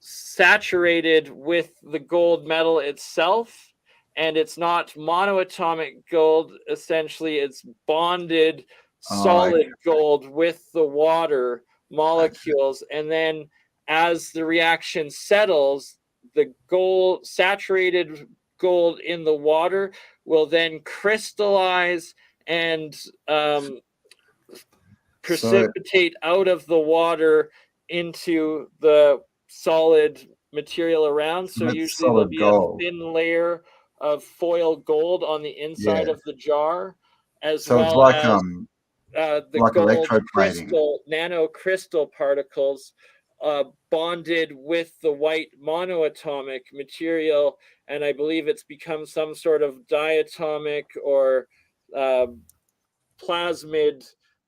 saturated with the gold metal itself, and it's not monoatomic gold. Essentially, it's bonded solid gold with the water molecules. And then as the reaction settles, the gold, saturated gold in the water, will then crystallize and precipitate out of the water into the solid material around. So usually there'll be a thin layer of foil gold on the inside of the jar, as well as the gold crystal, nano crystal particles bonded with the white monoatomic material. And I believe it's become some sort of diatomic or plasmid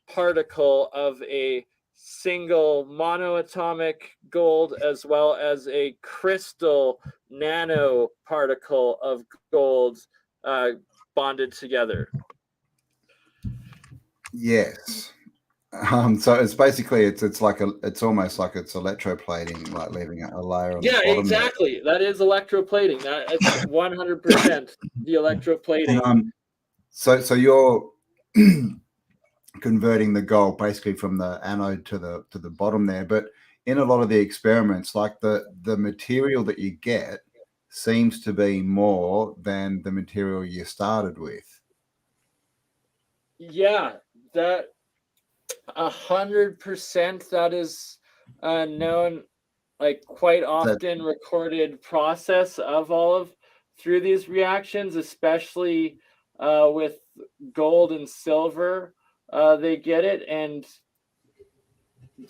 particle of a single monoatomic gold, as well as a crystal nano particle of gold bonded together. Yes. So it's basically it's almost like it's electroplating, like leaving a layer on the bottom. Exactly. That is electroplating. That's 100% the electroplating. And, so you're converting the gold basically from the anode to the bottom there, but in a lot of the experiments, like the material that you get seems to be more than the material you started with. Yeah, that 100%. That is known, like quite often recorded process of through these reactions, especially with gold and silver. They get it, and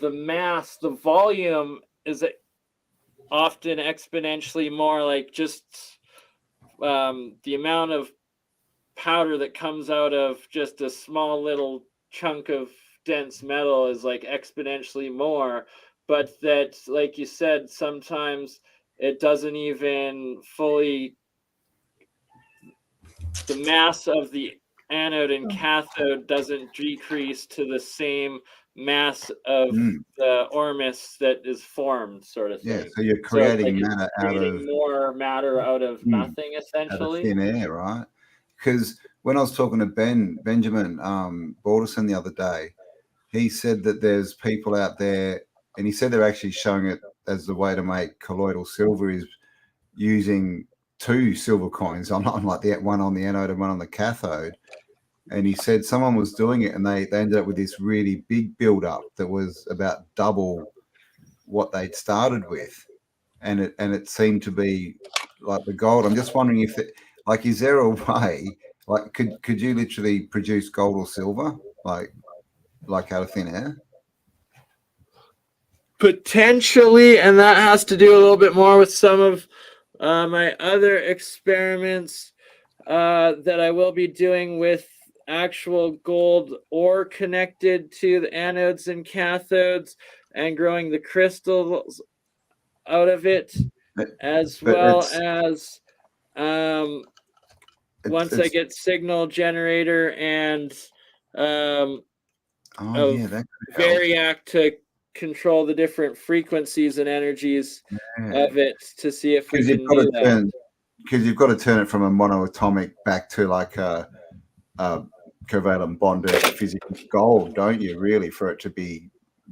the mass, the volume is often exponentially more, like just the amount of powder that comes out of just a small little chunk of dense metal is like exponentially more. But that, like you said, sometimes it doesn't even fully, the mass of the anode and cathode doesn't decrease to the same mass of the ormus that is formed, sort of thing. Yeah, so you're creating matter out of more matter out of nothing, essentially. Out of thin air, right? Because when I was talking to Benjamin Balderson the other day, he said that there's people out there, and he said they're actually showing it as the way to make colloidal silver is using 2 silver coins on like the one on the anode and one on the cathode. And he said someone was doing it, and they ended up with this really big buildup that was about double what they'd started with, and it seemed to be like the gold. I'm just wondering if is there a way, like could you literally produce gold or silver like out of thin air? Potentially, and that has to do a little bit more with some of my other experiments that I will be doing with actual gold ore connected to the anodes and cathodes and growing the crystals out of it, as But well as once I it's get signal generator and oh yeah, that could help. Variac to control the different frequencies and energies of it to see if we can do that. Because you've got to turn it from a monoatomic back to like a covalent bonded physical gold, don't you? Really, for it to be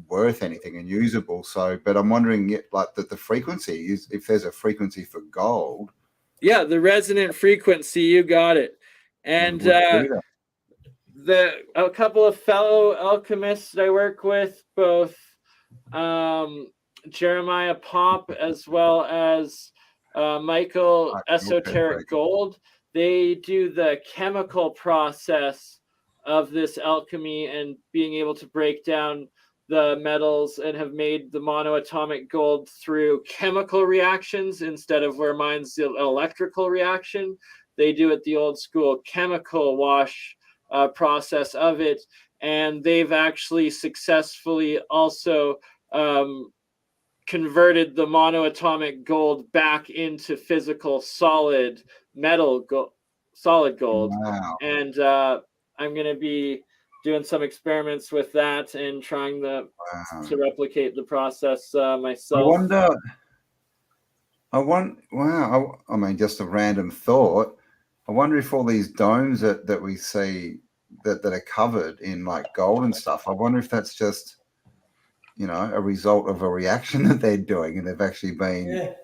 worth anything and usable. So, but I'm wondering, like the frequency is, if there's a frequency for gold. Yeah, the resonant frequency, you got it. And a couple of fellow alchemists I work with, both Jeremiah Pop as well as Michael Esoteric Gold, they do the chemical process of this alchemy and being able to break down the metals and have made the monoatomic gold through chemical reactions instead of where mine's the electrical reaction. They do it the old school chemical wash process of it, and they've actually successfully also converted the monoatomic gold back into physical solid metal solid gold. Wow. And I'm going to be doing some experiments with that and trying to replicate the process myself. Wow. I mean, just a random thought. I wonder if all these domes that we see that are covered in like gold and stuff, I wonder if that's just, you know, a result of a reaction that they're doing, and they've actually been,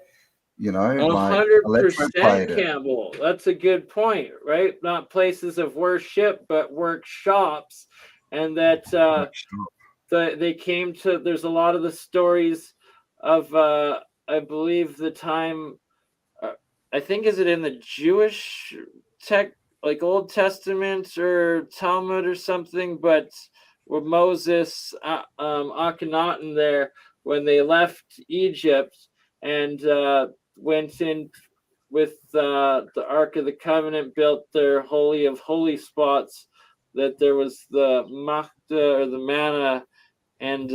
you know, 100%, Campbell. That's a good point, right? Not places of worship, but workshops, and that they came to. There's a lot of the stories of, I believe, the time. I think is it in the Jewish like Old Testament or Talmud or something, but where Moses, Akhenaten there, when they left Egypt and went in with the Ark of the Covenant, built their Holy of Holy spots, that there was the Machta or the manna, and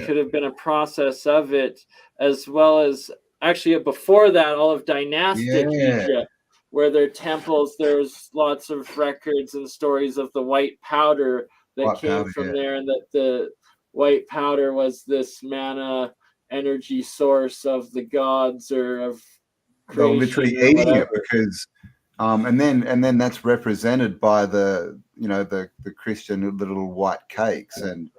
could have been a process of it, as well as actually before that, all of dynastic Egypt, where their temples, there's lots of records and stories of the white powder that came from there, and that the white powder was this manna energy source of the gods or of creation. They're literally eating it because, and then that's represented by the Christian little white cakes, and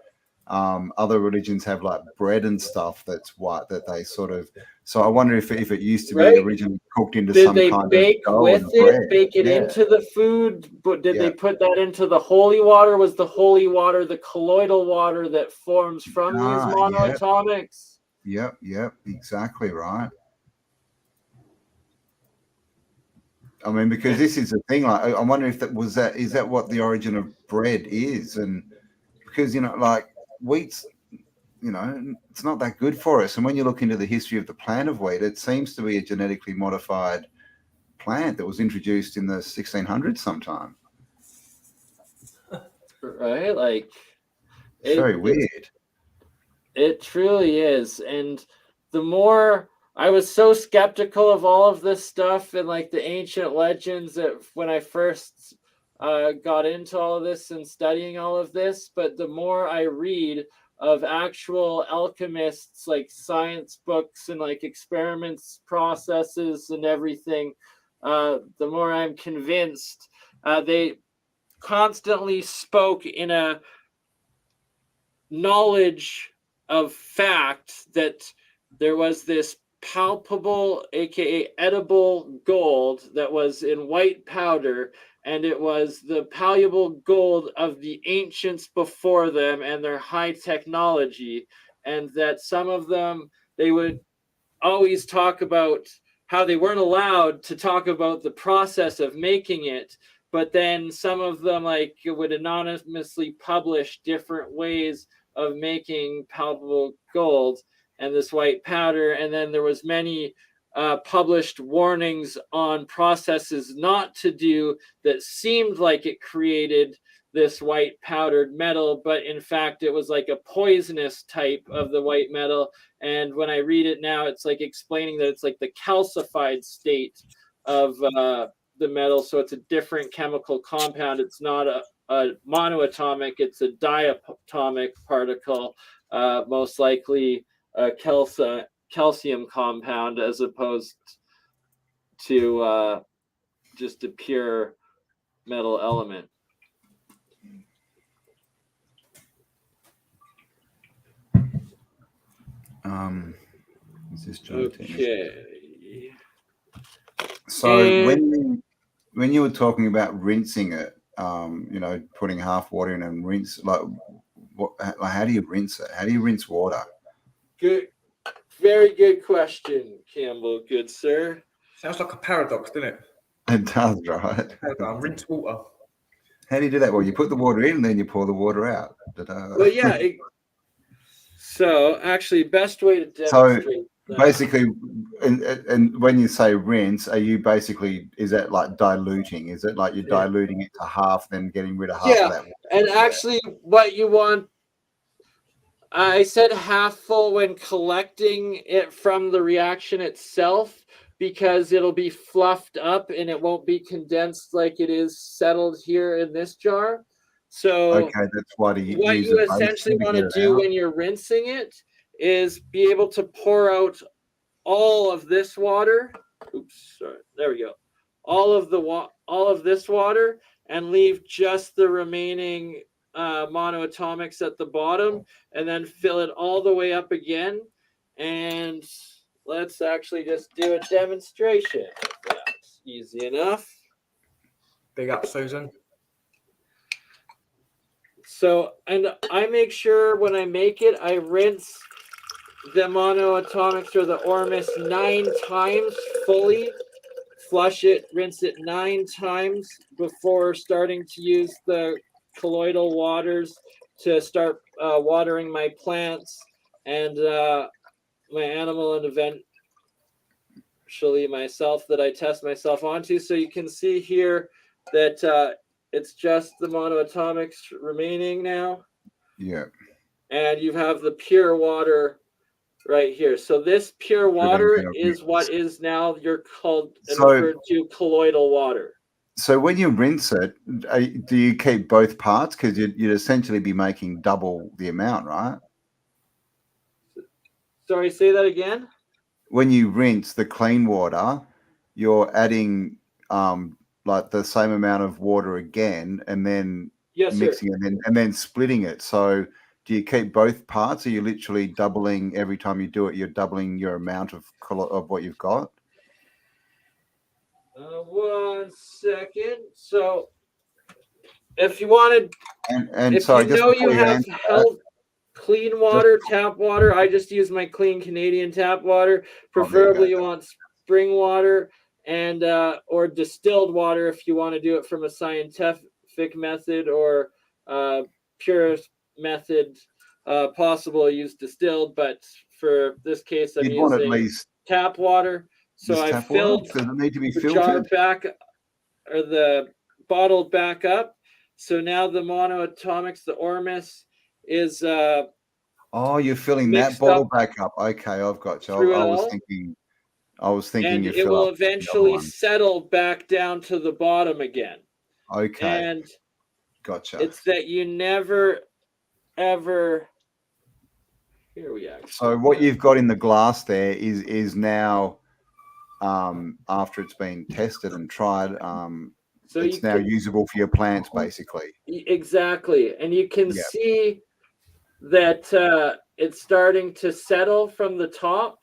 other religions have like bread and stuff that's white that they sort of. So I wonder if it used to be originally cooked into some kind of dough and bread. Bake it into the food, but did they put that into the holy water? Was the holy water the colloidal water that forms from these monoatomics? Yep, exactly right. I mean, because this is the thing. Like, I wonder if is that what the origin of bread is, and because like wheat's, it's not that good for us. And when you look into the history of the plant of wheat, it seems to be a genetically modified plant that was introduced in the 1600s sometime. Right? Like, it's very weird. It truly is. And the more I was so skeptical of all of this stuff and like the ancient legends that when I first got into all of this and studying all of this, but the more I read of actual alchemists, like science books and like experiments, processes and everything, the more I'm convinced. They constantly spoke in a knowledge of fact that there was this palpable, aka edible gold that was in white powder, and it was the palpable gold of the ancients before them and their high technology, and that some of them, they would always talk about how they weren't allowed to talk about the process of making it, but then some of them like would anonymously publish different ways of making palpable gold and this white powder. And then there was many published warnings on processes not to do that seemed like it created this white powdered metal, but in fact it was like a poisonous type of the white metal. And when I read it now, it's like explaining that it's like the calcified state of the metal. So it's a different chemical compound. It's not a monoatomic, it's a diatomic particle, most likely a calcium compound, as opposed to just a pure metal element. Is this Okay. So when you were talking about rinsing it, you know, putting half water in and rinse, like how do you rinse it? How do you rinse water? Good, very good question, Campbell. Good sir. Sounds like a paradox, doesn't it? It does, right? Rinse water. How do you do that? Well, you put the water in and then you pour the water out. Well, yeah. So actually, best way to demonstrate. Basically, and when you say rinse, are you basically, is that like diluting? Is it like you're diluting it to half, then getting rid of half of that water? And actually, what you want, I said half full when collecting it from the reaction itself, because it'll be fluffed up and it won't be condensed like it is settled here in this jar. So okay, that's what you essentially want to do when you're rinsing it is be able to pour out all of this water. Oops, sorry. There we go. All of this water, and leave just the remaining monoatomics at the bottom, and then fill it all the way up again. And let's actually just do a demonstration. That's easy enough. Big up, Susan. So, and I make sure when I make it, I rinse the monoatomics or the ormus 9 times fully, flush it, rinse it 9 times before starting to use the colloidal waters to start watering my plants and my animal, and eventually myself that I test myself onto. So you can see here that it's just the monoatomics remaining now. Yeah. And you have the pure water right here. So this pure water is what is now referred to colloidal water. So when you rinse it, do you keep both parts? Because you'd essentially be making double the amount, right? Sorry, say that again? When you rinse the clean water, you're adding like the same amount of water again, and then mixing it and then splitting it. So do you keep both parts? Are you literally doubling every time you do it? You're doubling your amount of what you've got? 1 second. So if you wanted, and sorry, you know you have clean water, tap water, I just use my clean Canadian tap water. Preferably you want spring water and or distilled water if you want to do it from a scientific method, or purest method possible, use distilled. But for this case, I'm using at least tap water. So I filled the jar back, or the bottle back up. So now the monoatomics, the ormus, is oh, you're filling that bottle back up. Okay, I've got you. I was thinking and you it will eventually settle back down to the bottom again. Okay. And gotcha. It's that you never ever. Here we are. So what you've got in the glass there is now after it's been tested and tried, so it's now usable for your plants, basically. Exactly. And you can see that it's starting to settle from the top,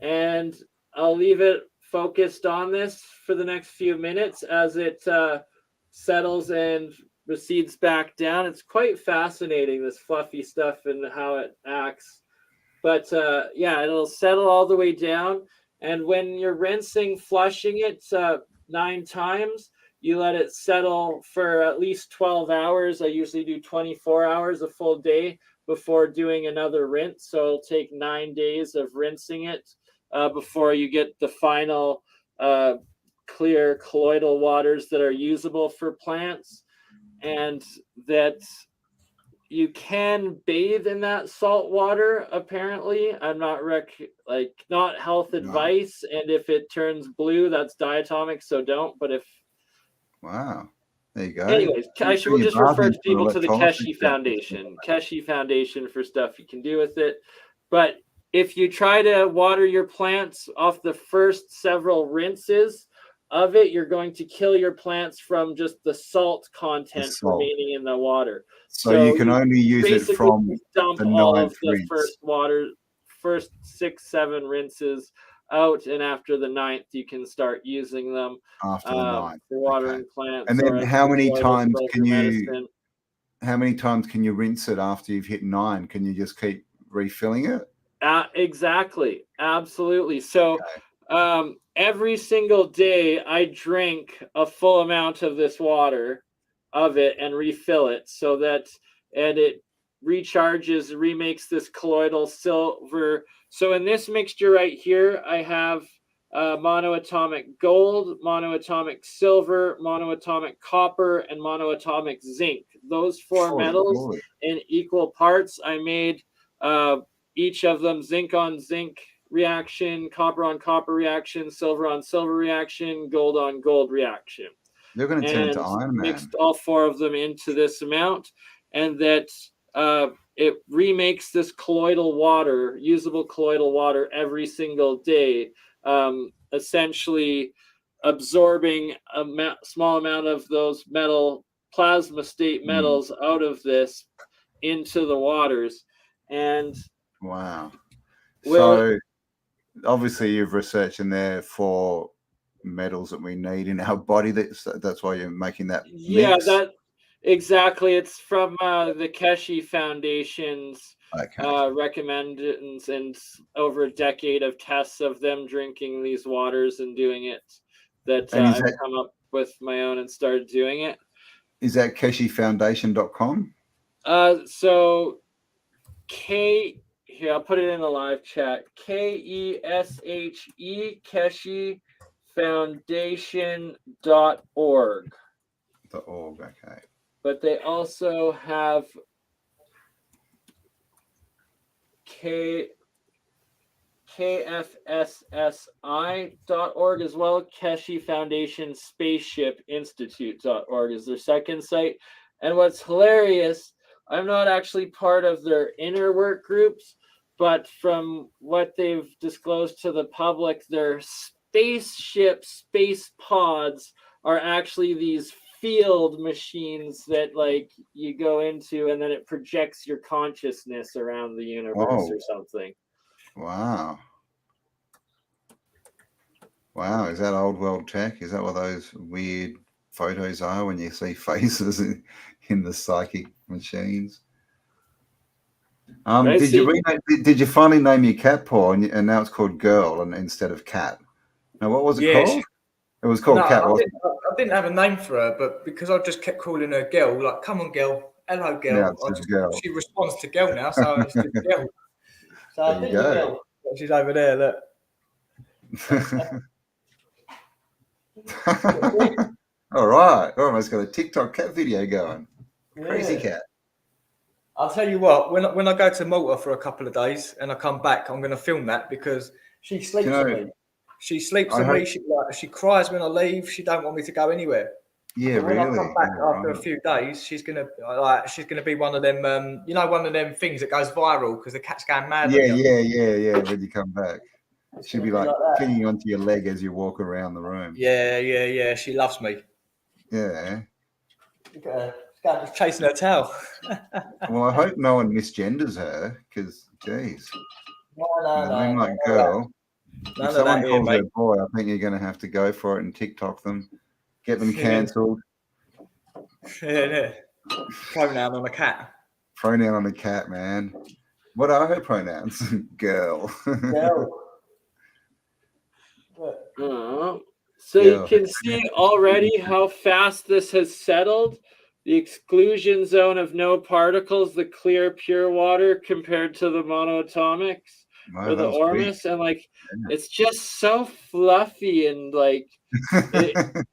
and I'll leave it focused on this for the next few minutes as it settles and recedes back down. It's quite fascinating, this fluffy stuff and how it acts. But yeah, it'll settle all the way down. And when you're rinsing, flushing it 9 times, you let it settle for at least 12 hours. I usually do 24 hours, a full day, before doing another rinse. So it'll take 9 days of rinsing it before you get the final clear colloidal waters that are usable for plants. And that you can bathe in that salt water, apparently. I'm not not health advice. And if it turns blue, that's diatomic, so don't. But if wow, there you go. Anyways, we'll just refer to people to the Keshe Foundation. Keshe Foundation for stuff you can do with it. But if you try to water your plants off the first several rinses of it, you're going to kill your plants from just the salt content remaining in the water. So you can only use it from dump all of the first 6-7 rinses out, and after the 9th you can start using them after the 9th for watering plants. And then how many times can you rinse it after you've hit 9? Can you just keep refilling it? Exactly, absolutely. So every single day I drink a full amount of this water of it and refill it, so that it recharges, remakes this colloidal silver. So in this mixture right here, I have monoatomic gold, monoatomic silver, monoatomic copper, and monoatomic zinc. Those 4 metals in equal parts. I made each of them zinc on zinc reaction, copper on copper reaction, silver on silver reaction, gold on gold reaction. They're going to turn to Iron Man. Mixed all 4 of them into this amount, and that it remakes this colloidal water, usable colloidal water, every single day, essentially absorbing a small amount of those plasma state metals out of this into the waters. And wow. So obviously you've researched in there for metals that we need in our body. That's why you're making that mix. Exactly. It's from the Keshe Foundation's recommendations, and over a decade of tests of them drinking these waters and doing it, that I've come up with my own and started doing it. Is that KesheFoundation.com? So here, I'll put it in the live chat. KESHE, Keshe Foundation.org. Okay. But they also have KFSSI.org as well. Keshe Foundation Spaceship Institute.org is their second site. And what's hilarious, I'm not actually part of their inner work groups, but from what they've disclosed to the public, their spaceship space pods are actually these field machines that you go into, and then it projects your consciousness around the universe or something. Wow. Is that old world tech? Is that what those weird photos are when you see faces in the psychic machines? Did you finally name your cat, Paul, and now it's called Girl and instead of Cat? Now what was it called? It was called Cat, wasn't it? I didn't have a name for her, but because I just kept calling her Girl, like, come on, Girl, hello, Girl. Girl. She responds to Girl now, so it's just Girl. So I think Girl. She's over there, look. All right. We're almost got a TikTok cat video going. Crazy cat. I'll tell you what, when I go to Malta for a couple of days and I come back, I'm going to film that because she sleeps with me. She sleeps with me. She cries when I leave. She don't want me to go anywhere. Yeah, when really. I come back after a few days, she's gonna be one of them. One of them things that goes viral because the cat's going mad. Yeah. When you come back, she'll be like clinging onto your leg as you walk around the room. Yeah. She loves me. Yeah. Chasing her tail. Well, I hope no one misgenders her, because, geez. No. I'm like Girl. If someone calls her boy, I think you're going to have to go for it and TikTok them, get them cancelled. Yeah. Pronoun on a cat. Pronoun on a cat, man. What are her pronouns? Girl. So you can see already how fast this has settled. the exclusion zone of no particles, the clear, pure water compared to the monoatomics or the Ormus. And like, it's just so fluffy and like,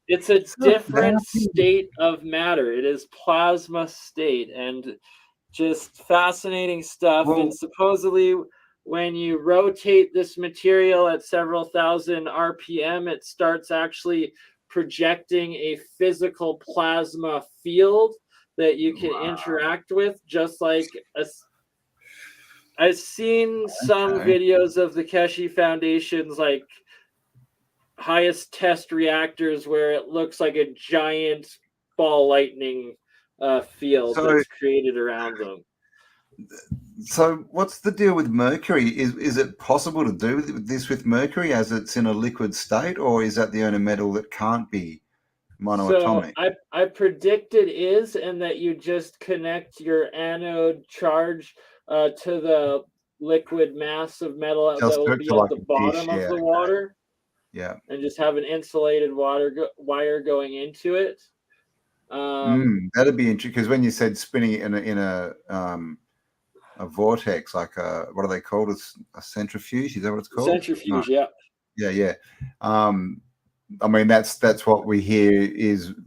it's a different state of matter. It is plasma state and just fascinating stuff. Well, and supposedly when you rotate this material at several thousand RPM, it starts actually projecting a physical plasma field that you can interact with, just like I've seen some videos of the Keshe Foundation's like highest test reactors where it looks like a giant ball lightning field that's created around them. So what's the deal with mercury? Is it possible to do this with mercury as it's in a liquid state, or is that the only metal that can't be monoatomic? So I predict it is, and that you just connect your anode charge to the liquid mass of metal that will be at the bottom of the water. Yeah. And just have an insulated wire going into it. That'd be interesting, because when you said spinning it in a vortex, like what are they called? A centrifuge? Is that what it's called? Centrifuge, yeah. Yeah. I mean, that's what we hear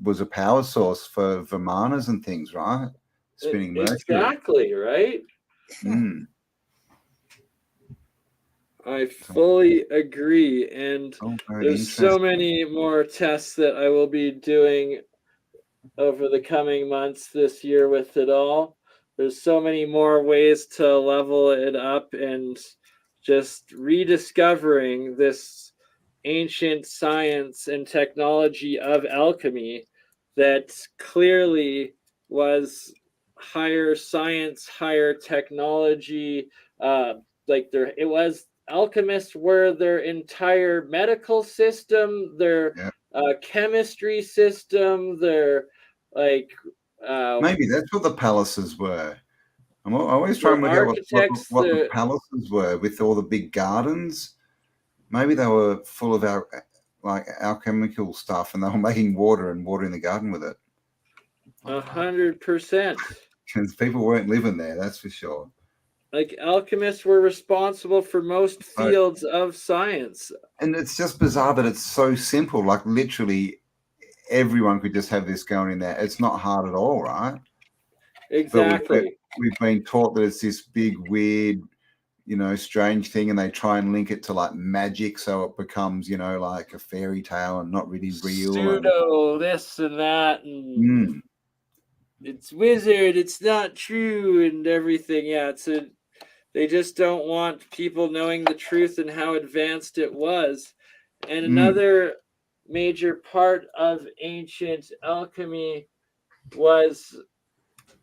was a power source for Vimanas and things, right? Spinning mercury. Exactly, right? I fully agree. And there's so many more tests that I will be doing over the coming months this year with it all. There's so many more ways to level it up and just rediscovering this ancient science and technology of alchemy that clearly was higher science, higher technology. It was alchemists were their entire medical system, their chemistry system, their maybe that's what the palaces were. I always try and work out what the palaces were with all the big gardens. Maybe they were full of alchemical stuff, and they were making water and watering the garden with it. 100%. Because people weren't living there, that's for sure. Like, alchemists were responsible for most fields of science. And it's just bizarre that it's so simple. Like, literally everyone could just have this going in there. It's not hard at all, right? Exactly. But we've been taught that it's this big, weird, strange thing, and they try and link it to like magic, so it becomes, like a fairy tale and not really real. Pseudo this and that, and it's wizard, it's not true, and everything. Yeah, they just don't want people knowing the truth and how advanced it was. And another major part of ancient alchemy was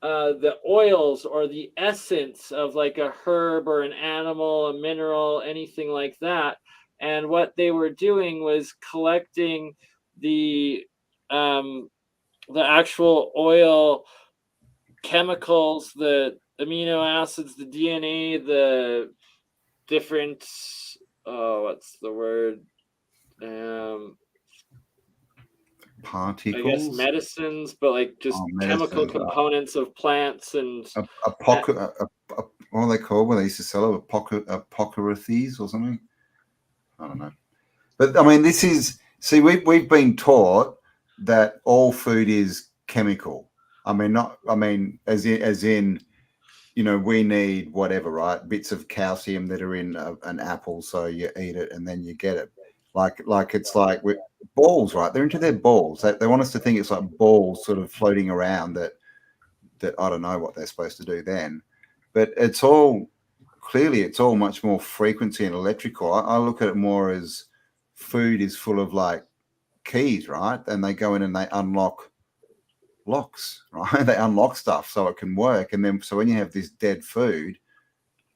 the oils, or the essence of like a herb or an animal, a mineral, anything like that. And what they were doing was collecting the actual oil chemicals, the amino acids, the DNA, the different what's the word? Particles, I guess medicines, but like just chemical components of plants. And what are they called when they used to sell it? Apocryphes or something? I don't know. But I mean, we've been taught that all food is chemical. As in, we need whatever, right? Bits of calcium that are in an apple, so you eat it and then you get it. Like it's like balls, right? They're into their balls. They want us to think it's like balls sort of floating around that I don't know what they're supposed to do then. But it's all much more frequency and electrical. I look at it more as food is full of like keys, right? And they go in and they unlock locks, right? They unlock stuff so it can work. And then so when you have this dead food,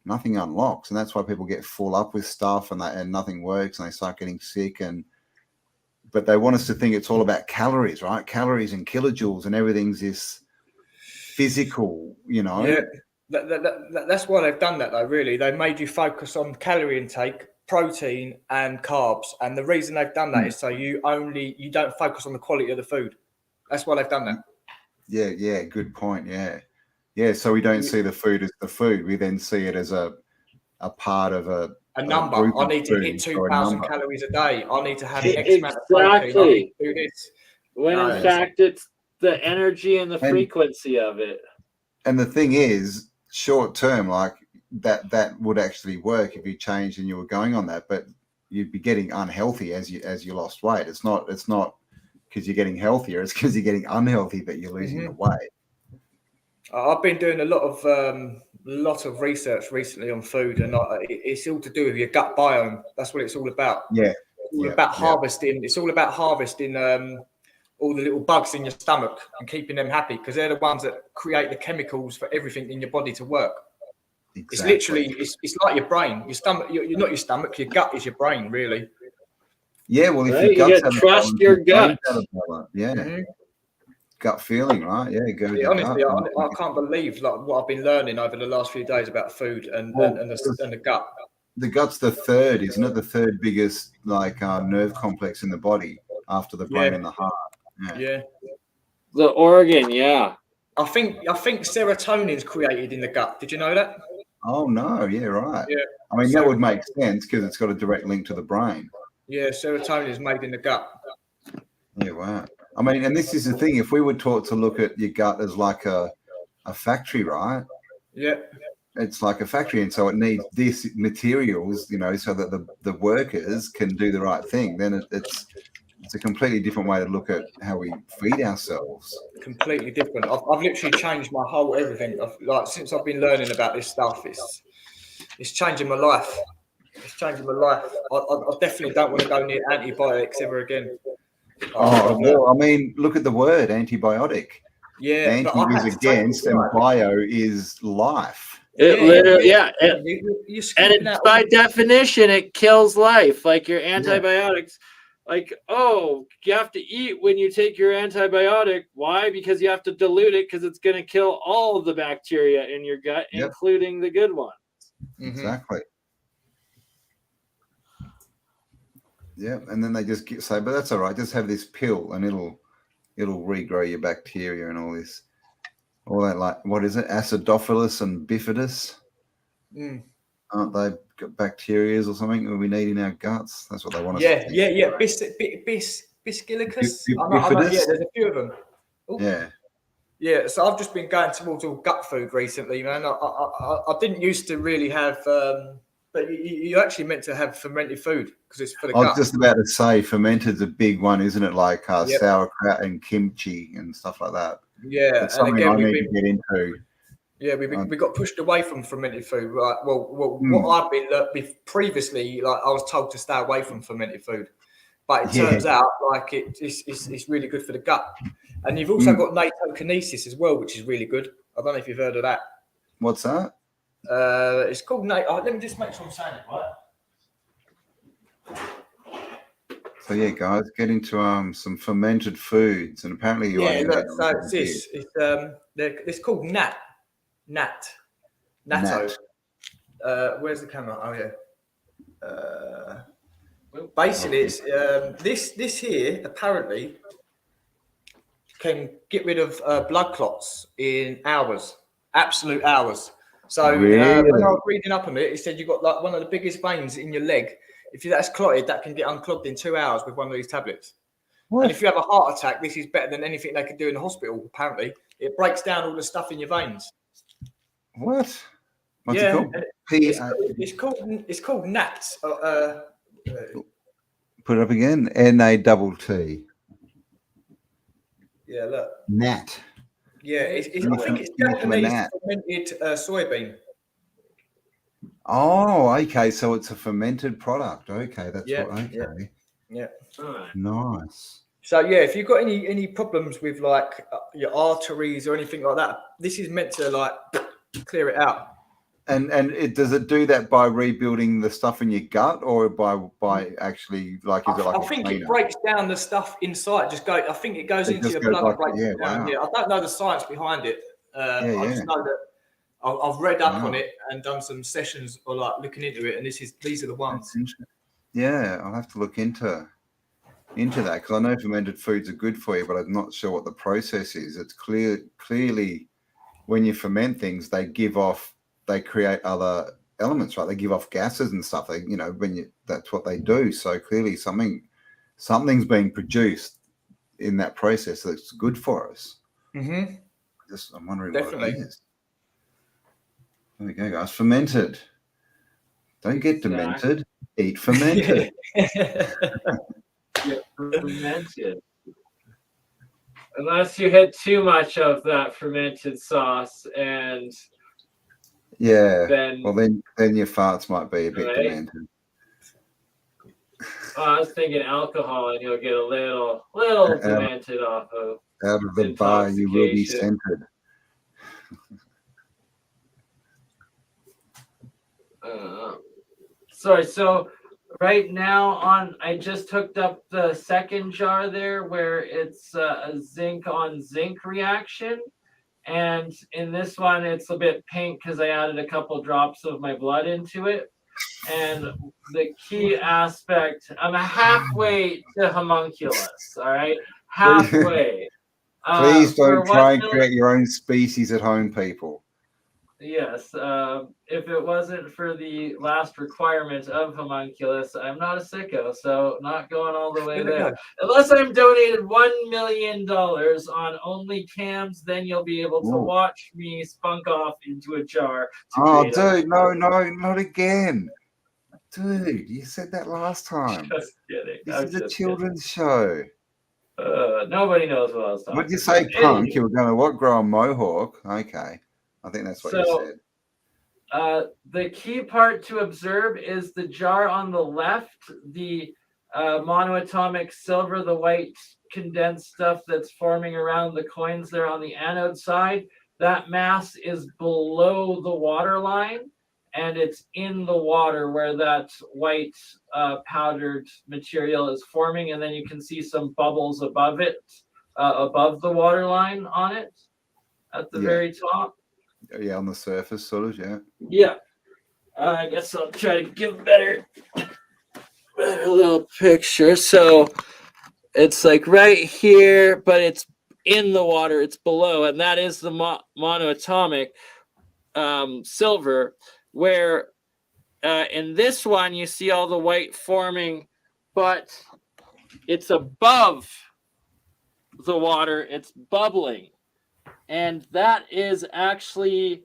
nothing unlocks, and that's why people get full up with stuff and nothing works, and they start getting sick. But they want us to think it's all about calories, right? Calories and kilojoules, and everything's this physical, Yeah, that's why they've done that, though. Really, they made you focus on calorie intake, protein, and carbs. And the reason they've done that is so you don't focus on the quality of the food. That's why they've done that. Yeah. Good point. Yeah. So we don't see the food as the food. We then see it as a part of a number. group I of need to hit foods or a 2,000 number. calories a day. I need to have X amount of protein. I need Exactly. to do this. When No, in fact it's the energy and the frequency of it. And the thing is, short term, like that would actually work if you changed and you were going on that, but you'd be getting unhealthy as you lost weight. It's not because you're getting healthier, it's because you're getting unhealthy that you're losing the weight. I've been doing a lot of research recently on food, and it's all to do with your gut biome. That's what it's all about. Yeah. It's all about harvesting. It's all about harvesting all the little bugs in your stomach and keeping them happy, because they're the ones that create the chemicals for everything in your body to work. Exactly. It's literally, it's like your brain. Your stomach, you're not your stomach. Your gut is your brain, really. Yeah. Well, if right? your You trust your gut. Yeah. Gut feeling, right? Yeah. Go. Yeah, honestly, I can't believe like what I've been learning over the last few days about food and the gut. The gut's the third, isn't it? The third biggest like nerve complex in the body after the brain and the heart. Yeah. The organ, yeah. I think serotonin is created in the gut. Did you know that? Oh no, yeah, right. Yeah. I mean, that would make sense because it's got a direct link to the brain. Yeah, serotonin is made in the gut. Yeah, wow. I mean, and this is the thing. If we were taught to look at your gut as like a factory, right? Yeah. It's like a factory, and so it needs these materials, so that the workers can do the right thing. Then it's a completely different way to look at how we feed ourselves. Completely different. I've literally changed my whole everything. Since I've been learning about this stuff, it's changing my life. It's changing my life. I definitely don't want to go near antibiotics ever again. Well, I mean, look at the word antibiotic. Yeah, anti is against, and bio is life. It literally, and it's by definition, it kills life. Like your antibiotics, like, you have to eat when you take your antibiotic. Why? Because you have to dilute it, because it's going to kill all of the bacteria in your gut, including the good ones. Exactly. Yeah, and then they just say, but that's all right. Just have this pill, and it'll regrow your bacteria and all this. All that, like, what is it? Acidophilus and bifidus. Aren't they got bacteria or something that we need in our guts? That's what they want us to think. Yeah. Bacillus. Yeah, there's a few of them. Ooh. Yeah. So I've just been going towards all gut food recently, man. I didn't used to really have, but you actually meant to have fermented food because it's for the gut. I was just about to say fermented's a big one, isn't it? Like sauerkraut and kimchi and stuff like that. Yeah, it's something I need to get into. Yeah, we got pushed away from fermented food, right? Well, what I've been previously, like I was told to stay away from fermented food, but it turns out like it's really good for the gut. And you've also got natokinesis as well, which is really good. I don't know if you've heard of that. What's that? It's called let me just make sure I'm saying it right. So yeah, guys, get into some fermented foods, and apparently you are. Look, so it's this. It's called natto. Where's the camera? Oh yeah. Basically, it's this here apparently can get rid of blood clots in hours, absolute hours. So when I was reading up on it, it said you've got like one of the biggest veins in your leg. If that's clotted, that can get unclogged in 2 hours with one of these tablets. What? And if you have a heart attack, this is better than anything they can do in the hospital. Apparently, it breaks down all the stuff in your veins. What? What's it called? It's called NAT. Put it up again. NATT. Yeah, look. NAT. Yeah, I think it's Japanese fermented soybean. Oh, okay. So it's a fermented product. Okay, that's Yeah. Nice. So yeah, if you've got any problems with like your arteries or anything like that, this is meant to like clear it out. And does it do that by rebuilding the stuff in your gut, or by actually like? Is it like? I think it breaks down the stuff inside. I think it goes into your blood and breaks it down. Yeah, I don't know the science behind it. I just know that I've read up on it and done some sessions or like looking into it, and these are the ones. Yeah, I'll have to look into into that, because I know fermented foods are good for you, but I'm not sure what the process is. It's clearly when you ferment things, they create other elements, right? They give off gases and stuff. They, that's what they do. So clearly something's being produced in that process that's good for us. Mm-hmm. I'm wondering Definitely. what it is. There we go, guys. Fermented. Don't get demented. Eat fermented. Get fermented. Unless you had too much of that fermented sauce, and then your farts might be a bit demented. I was thinking alcohol, and you'll get a little demented off of. Out of the bar, you will be scented. Sorry, so right now I just hooked up the second jar there where it's a zinc on zinc reaction. And in this one, it's a bit pink because I added a couple drops of my blood into it. And the key aspect, I'm halfway to homunculus, all right? Halfway. Please don't try and create your own species at home, people. Yes. If it wasn't for the last requirement of homunculus, I'm not a sicko, so not going all the way there. Unless I'm donated $1 million on only cams, then you'll be able to watch me spunk off into a jar. Dude, no, not again. Dude, you said that last time. Just kidding. This is a children's show. Nobody knows what I was talking about. What did you say, punk? You were going to what? Grow a mohawk? Okay. I think that's what you said. The key part to observe is the jar on the left, the monoatomic silver, the white condensed stuff that's forming around the coins there on the anode side. That mass is below the water line, and it's in the water where that white powdered material is forming, and then you can see some bubbles above it, above the water line on it at the very top. Yeah, on the surface, sort of, Yeah. I guess I'll try to give a better little picture. So it's like right here, but it's in the water, it's below, and that is the monoatomic silver, where in this one you see all the white forming, but it's above the water, it's bubbling. And that is actually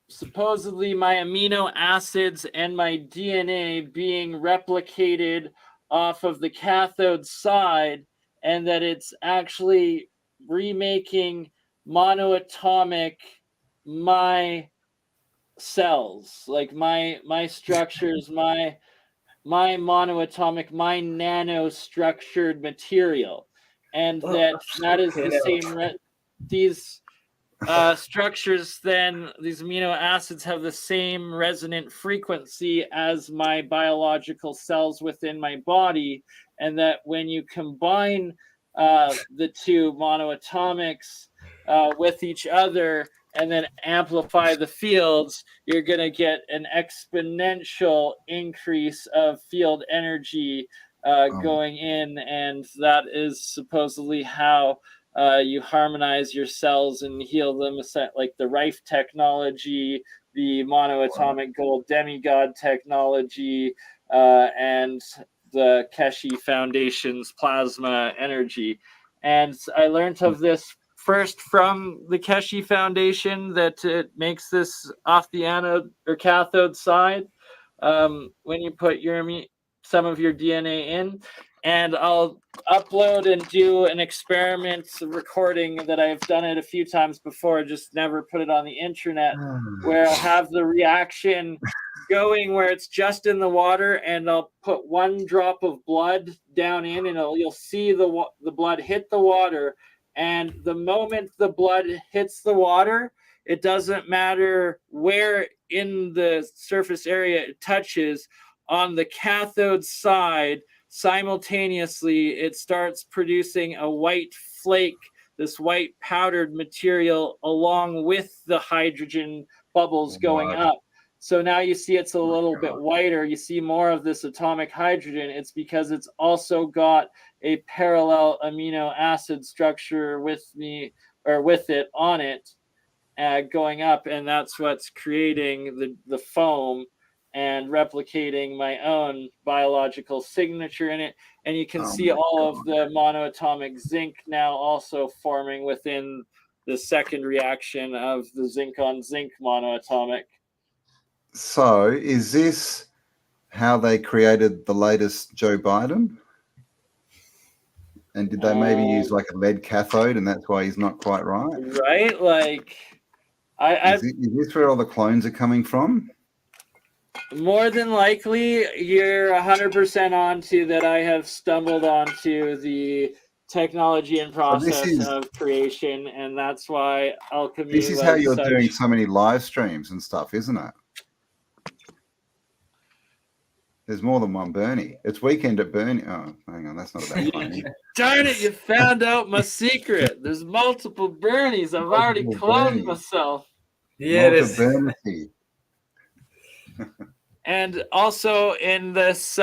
supposedly my amino acids and my DNA being replicated off of the cathode side, and that it's actually remaking monoatomic my cells, like my structures, my monoatomic, my nanostructured material. And that is the same these structures, then these amino acids have the same resonant frequency as my biological cells within my body, and that when you combine the two monoatomics with each other and then amplify the fields, you're going to get an exponential increase of field energy going in, and that is supposedly how you harmonize your cells and heal them, like the Rife technology, the monoatomic gold demigod technology, and the Keshe Foundation's plasma energy. And I learned of this first from the Keshe Foundation, that it makes this off the anode or cathode side when you put some of your DNA in. And I'll upload and do an experiment recording that I've done it a few times before, just never put it on the internet, where I'll have the reaction going where it's just in the water, and I'll put one drop of blood down in, and you'll see the blood hit the water. And the moment the blood hits the water, it doesn't matter where in the surface area it touches, on the cathode side, simultaneously, it starts producing a white flake, this white powdered material, along with the hydrogen bubbles going up. So now you see it's a little bit whiter. You see more of this atomic hydrogen. It's because it's also got a parallel amino acid structure with it on it going up, and that's what's creating the foam and replicating my own biological signature in it. And you can see all of the monoatomic zinc now also forming within the second reaction of the zinc on zinc monoatomic. So is this how they created the latest Joe Biden? And did they maybe use like a lead cathode and that's why he's not quite right? Right? Like, is this where all the clones are coming from? More than likely, you're 100% onto that. I have stumbled onto the technology and process of creation, and that's why alchemy. This is how you're doing so many live streams and stuff, isn't it? There's more than one Bernie. It's weekend at Bernie. Oh, hang on, that's not about funny. Darn it, you found out my secret. There's multiple Bernies. I've already cloned myself. Yeah, Multiple And also in this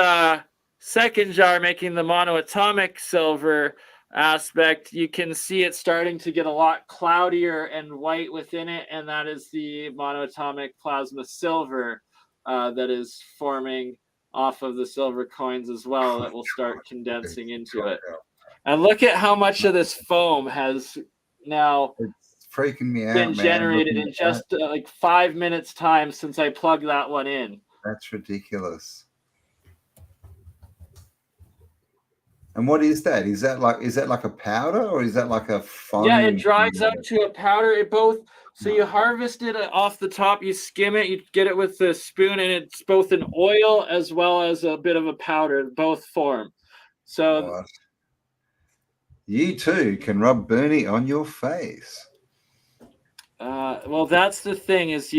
second jar, making the monoatomic silver aspect, you can see it starting to get a lot cloudier and white within it, and that is the monoatomic plasma silver that is forming off of the silver coins as well, that will start condensing into it. And look at how much of this foam has now freaking me out, been generated in just like 5 minutes time since I plugged that one in. That's ridiculous. And what is that? Is that like a powder or is that like a foam? Yeah, it dries out to a powder. It both. So you harvest it off the top, you skim it, you get it with the spoon, and it's both an oil as well as a bit of a powder, both form. So you too can rub Bernie on your face. Well, that's the thing is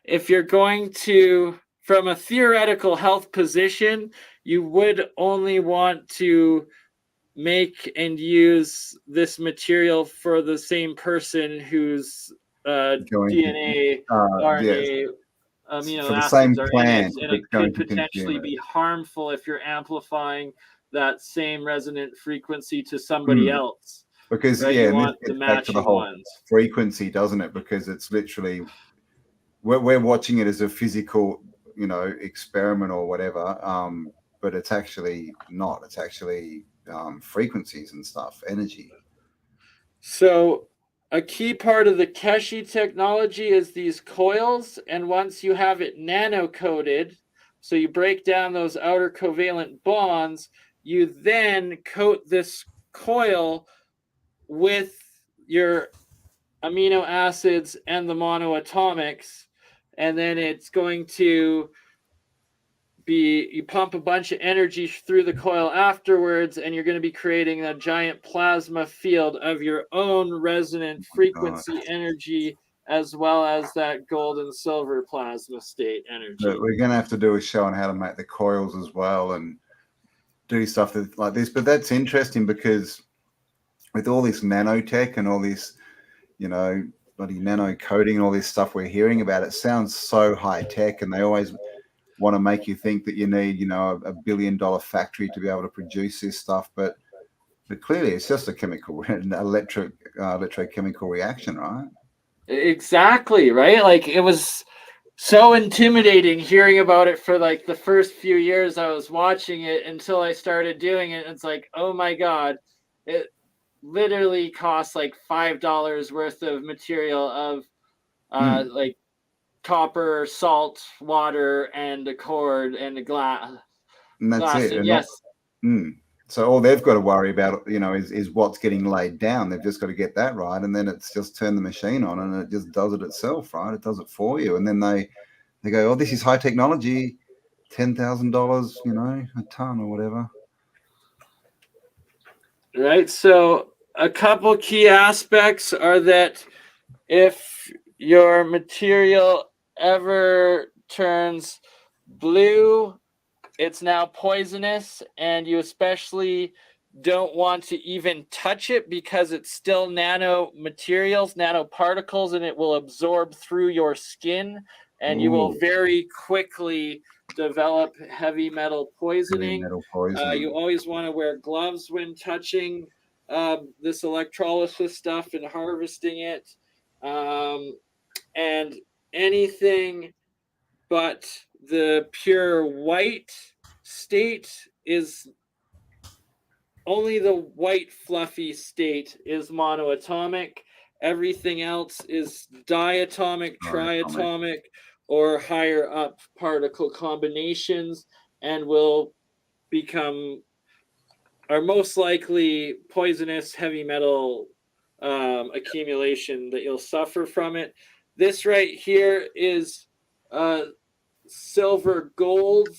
if you're going to, from a theoretical health position, you would only want to make and use this material for the same person whose DNA, RNA, amino for the acids same are plant, in it, and it could potentially be harmful if you're amplifying that same resonant frequency to somebody else. Because right? You want the back to the whole frequency, doesn't it? Because it's literally we're watching it as a physical, experiment or whatever, but it's actually not. It's actually frequencies and stuff, energy. So a key part of the Keshi technology is these coils, and once you have it nano-coated, so you break down those outer covalent bonds, you then coat this coil with your amino acids and the monoatomics, and then it's going to be, you pump a bunch of energy through the coil afterwards, and you're going to be creating a giant plasma field of your own resonant frequency energy, as well as that gold and silver plasma state energy. But we're going to have to do a show on how to make the coils as well and do stuff like this. But that's interesting because with all this nanotech and all this, bloody nano coating and all this stuff we're hearing about, it sounds so high tech, and they always want to make you think that you need, a $1 billion factory to be able to produce this stuff, but clearly it's just an electrochemical reaction, right? Exactly, right? Like, it was so intimidating hearing about it for like the first few years I was watching it until I started doing it. It's like, oh my God, it literally costs like $5 worth of material of like copper, salt, water, and a cord and a glass. And that's it. And yes. So all they've got to worry about, is what's getting laid down. They've just got to get that right, and then it's just turn the machine on, and it just does it itself, right? It does it for you, and then they go, "Oh, this is high technology, $10,000, a ton or whatever." Right. So a couple key aspects are that if your material ever turns blue, it's now poisonous, and you especially don't want to even touch it because it's still nanomaterials, nanoparticles, and it will absorb through your skin and you will very quickly develop heavy metal poisoning. Heavy metal poisoning. You always want to wear gloves when touching this electrolysis stuff and harvesting it. And anything but the pure white state is only the white fluffy state is monoatomic. Everything else is diatomic, triatomic, or higher up particle combinations, and will are most likely poisonous heavy metal accumulation that you'll suffer from it. This right here is silver gold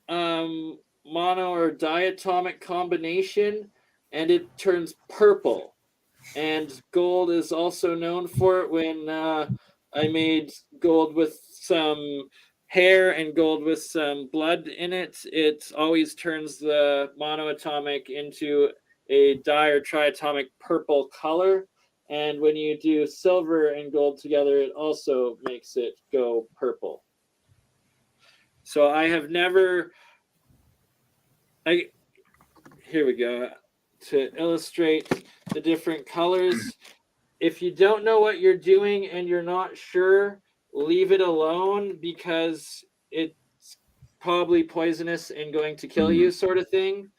mono or diatomic combination, and it turns purple. And gold is also known for it. When I made gold with some hair and gold with some blood in it, it always turns the monoatomic into a di or triatomic purple color. And when you do silver and gold together, it also makes it go purple. So I have never... here we go. To illustrate the different colors. If you don't know what you're doing and you're not sure, leave it alone, because it's probably poisonous and going to kill you, sort of thing.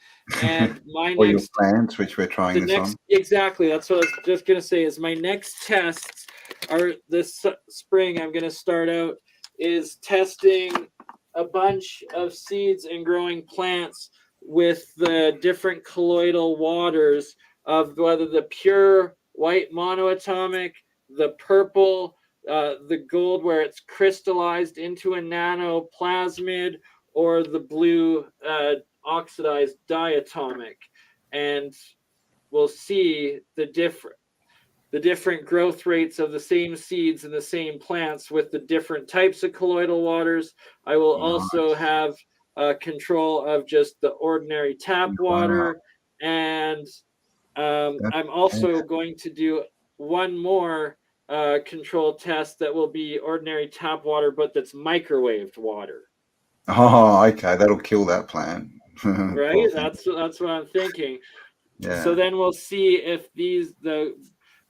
And my or next your plants, which we're trying this on. Exactly. That's what I was just going to say, is my next tests are this spring. I'm going to start out is testing a bunch of seeds and growing plants with the different colloidal waters of whether the pure white monoatomic, the purple, the gold where it's crystallized into a nanoplasmid, or the blue oxidized diatomic. And we'll see the different growth rates of the same seeds and the same plants with the different types of colloidal waters. I will also have control of just the ordinary tap water. And I'm also going to do one more control test that will be ordinary tap water, but that's microwaved water. Oh, okay. That'll kill that plant. Right? That's what I'm thinking. Yeah. So then we'll see if the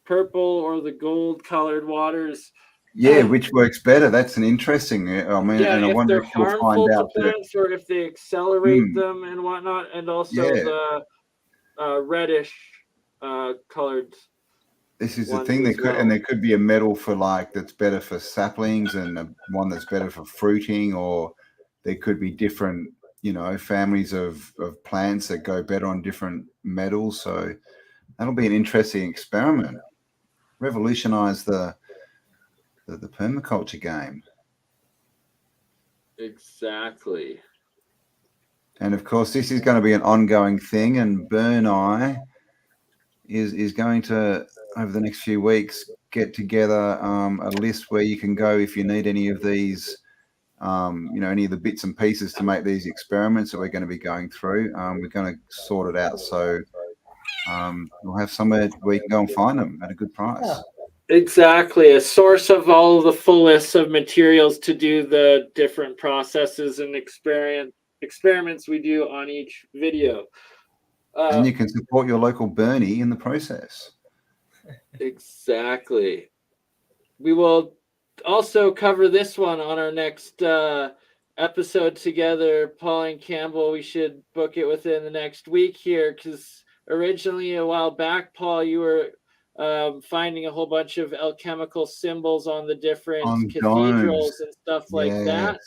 purple or the gold colored waters, which works better. That's an interesting. I mean, and I wonder if you'll find out to plants, or if they accelerate them and whatnot, and also the reddish colored. This is the thing. And there could be a metal for that's better for saplings, and one that's better for fruiting, or there could be different, families of plants that go better on different metals. So that'll be an interesting experiment. Revolutionize the permaculture game. Exactly. And of course, this is going to be an ongoing thing, and BurnEye is going to, over the next few weeks, get together a list where you can go if you need any of these, any of the bits and pieces to make these experiments that we're going to be going through. We're going to sort it out, so we'll have somewhere where you can go and find them at a good price. Exactly. A source of all of the full list of materials to do the different processes and experiments we do on each video. And you can support your local BurnEye in the process. Exactly. We will also cover this one on our next episode together. Paul and Campbell, we should book it within the next week here, because originally a while back, Paul, you were finding a whole bunch of alchemical symbols on the different cathedrals and stuff like that.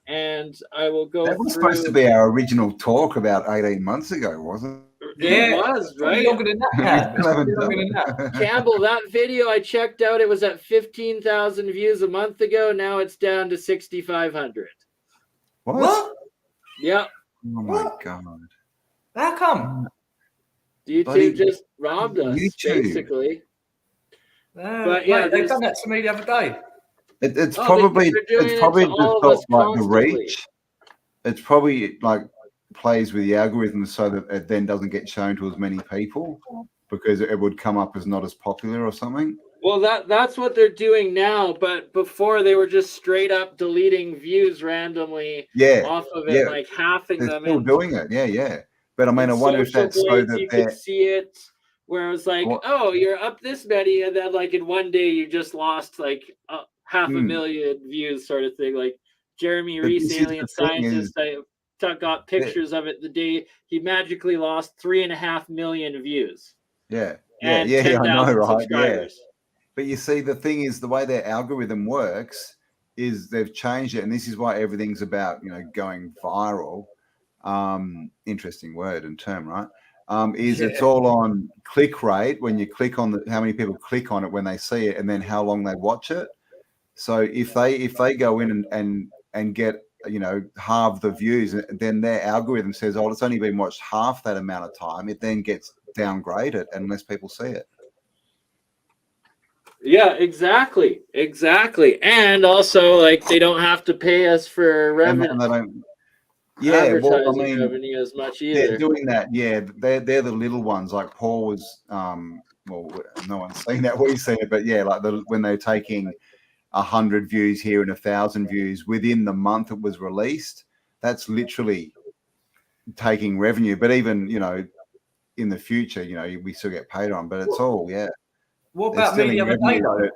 And I will go That was supposed to be our original talk about 18 months ago, wasn't it? It was, right? Campbell, that video I checked out, it was at 15,000 views a month ago. Now it's down to 6,500. What? Yep. Oh my God. How come? YouTube just robbed us, basically. But yeah, they've done that to me the other day. It's probably just got the reach. It's probably plays with the algorithm so that it then doesn't get shown to as many people, because it would come up as not as popular or something. Well, that's what they're doing now, but before they were just straight up deleting views randomly off of it, like halving they're them. still doing it. Yeah. But I mean, I wonder if that's so that you could see it where it was like, oh, you're up this many, and then like in one day you just lost like 500,000 views, sort of thing. Like Jeremy Reese, alien scientist, I got pictures of it the day he magically lost 3.5 million views. Yeah, I know, right? Subscribers. Yeah. But you see, the thing is, the way their algorithm works is they've changed it, and this is why everything's about, you know, going viral. Interesting word and term, right? It's all on click rate when you click on how many people click on it when they see it, and then how long they watch it. So if they go in and get, you know, half the views, then their algorithm says, oh, it's only been watched half that amount of time. It then gets downgraded unless people see it. Yeah, exactly. And also, like, they don't have to pay us for revenue. And they don't. Yeah, well, I mean, revenue as much either. They're doing that. Yeah, they're the little ones. Like Paul was. Well, no one's seen that. We've seen it, but yeah, like when they're taking 100 views here and 1,000 views within the month it was released. That's literally taking revenue. But even, you know, in the future, you know, we still get paid on. But it's all What about me the other day, though?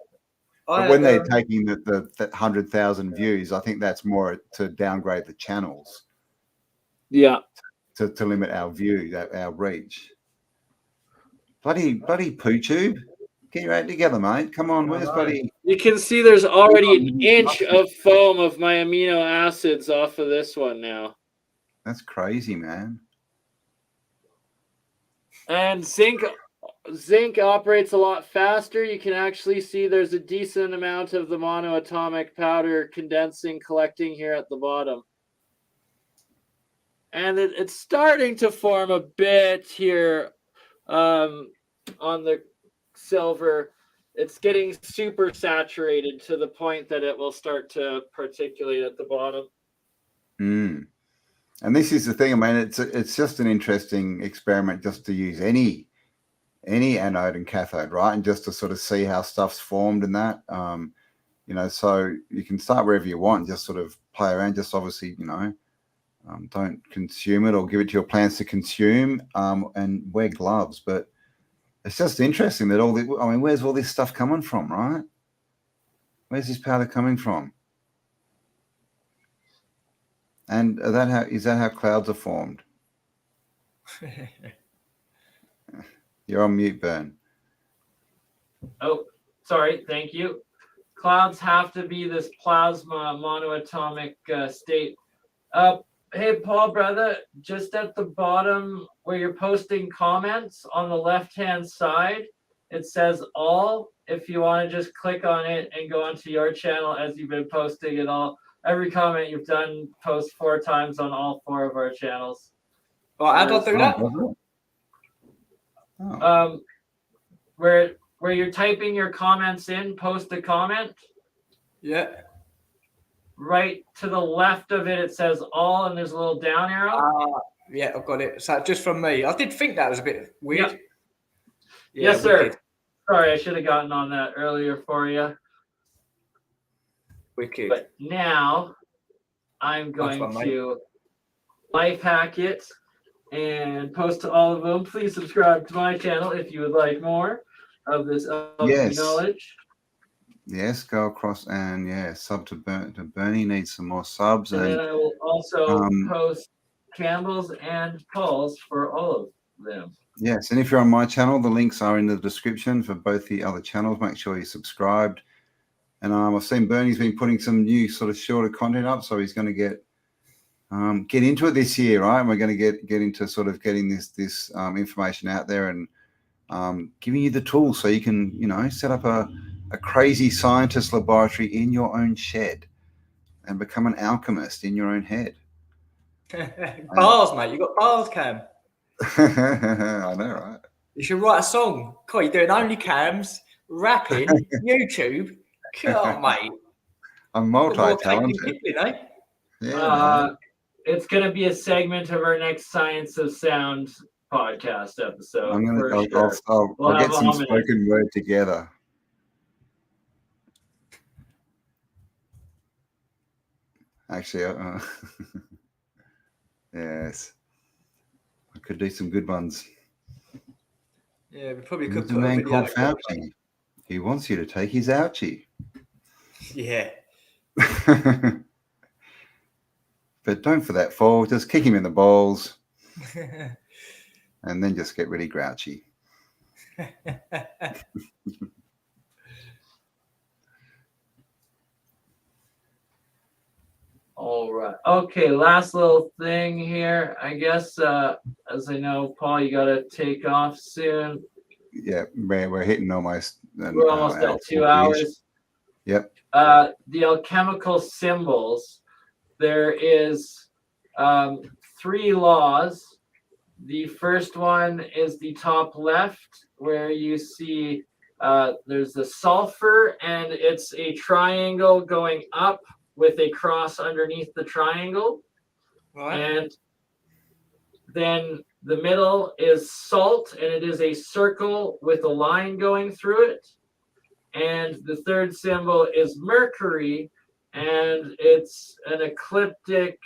But when they're taking the 100,000 views, I think that's more to downgrade the channels. Yeah. To limit our view, our reach. Bloody PooTube. Get your act together, mate. Come on, where's buddy? You can see there's already an inch of foam of my amino acids off of this one now. That's crazy, man. And zinc operates a lot faster. You can actually see there's a decent amount of the monoatomic powder condensing, collecting here at the bottom. And it's starting to form a bit here on the silver. It's getting super saturated to the point that it will start to particulate at the bottom. And this is the thing. I mean, it's just an interesting experiment just to use any anode and cathode, right? And just to sort of see how stuff's formed and that. You know, so you can start wherever you want, just sort of play around. Just obviously, you know, don't consume it or give it to your plants to consume, and wear gloves. But it's just interesting that where's all this stuff coming from, right? Where's this powder coming from? And is that how clouds are formed? You're on mute, Burn. Oh, sorry. Thank you. Clouds have to be this plasma monoatomic state. Hey, Paul, brother, just at the bottom where you're posting comments on the left-hand side, it says all. If you want to just click on it and go onto your channel as you've been posting it all. Every comment you've done, post 4 times on all 4 of our channels. Well, how do I do that? Where you're typing your comments in, post a comment. Yeah. Right to the left of it, it says all, and there's a little down arrow. Yeah, I've got it. So just from me. I did think that was a bit weird. Yep. Yeah, yes, sir. Sorry, I should have gotten on that earlier for you. Wicked. But now I'm going to life hack it and post to all of them. Please subscribe to my channel if you would like more of this knowledge. Yes, go across and sub to Bernie. Needs some more subs. And then I will also post Campbell's and Paul's for all of them. Yes, and if you're on my channel, the links are in the description for both the other channels. Make sure you're subscribed. And I've seen Bernie's been putting some new sort of shorter content up, so he's going to get into it this year, right? And we're going to get into sort of getting this information out there and giving you the tools so you can, you know, set up a crazy scientist laboratory in your own shed and become an alchemist in your own head. Bars, mate. You got bars, Cam. I know, right? You should write a song. Cool, you're doing only cams, rapping, YouTube. Come on, mate. I'm multi-talented. It's going to be a segment of our next Science of Sound podcast episode. I'll get some spoken word together. Actually, yes, I could do some good ones. Yeah, we probably There's could a put a man video called together. Fauci. He wants you to take his ouchie. Yeah. But don't for that fall. Just kick him in the balls, and then just get really grouchy. All right. Okay, last little thing here. I guess, as I know, Paul, you got to take off soon. Yeah, we're hitting almost. We're almost at 2 40-ish. hours. Yep. The alchemical symbols. There is 3 laws. The first one is the top left, where you see there's the sulfur, and it's a triangle going up with a cross underneath the triangle. Right. And then the middle is salt, and it is a circle with a line going through it. And the third symbol is mercury, and it's an ecliptic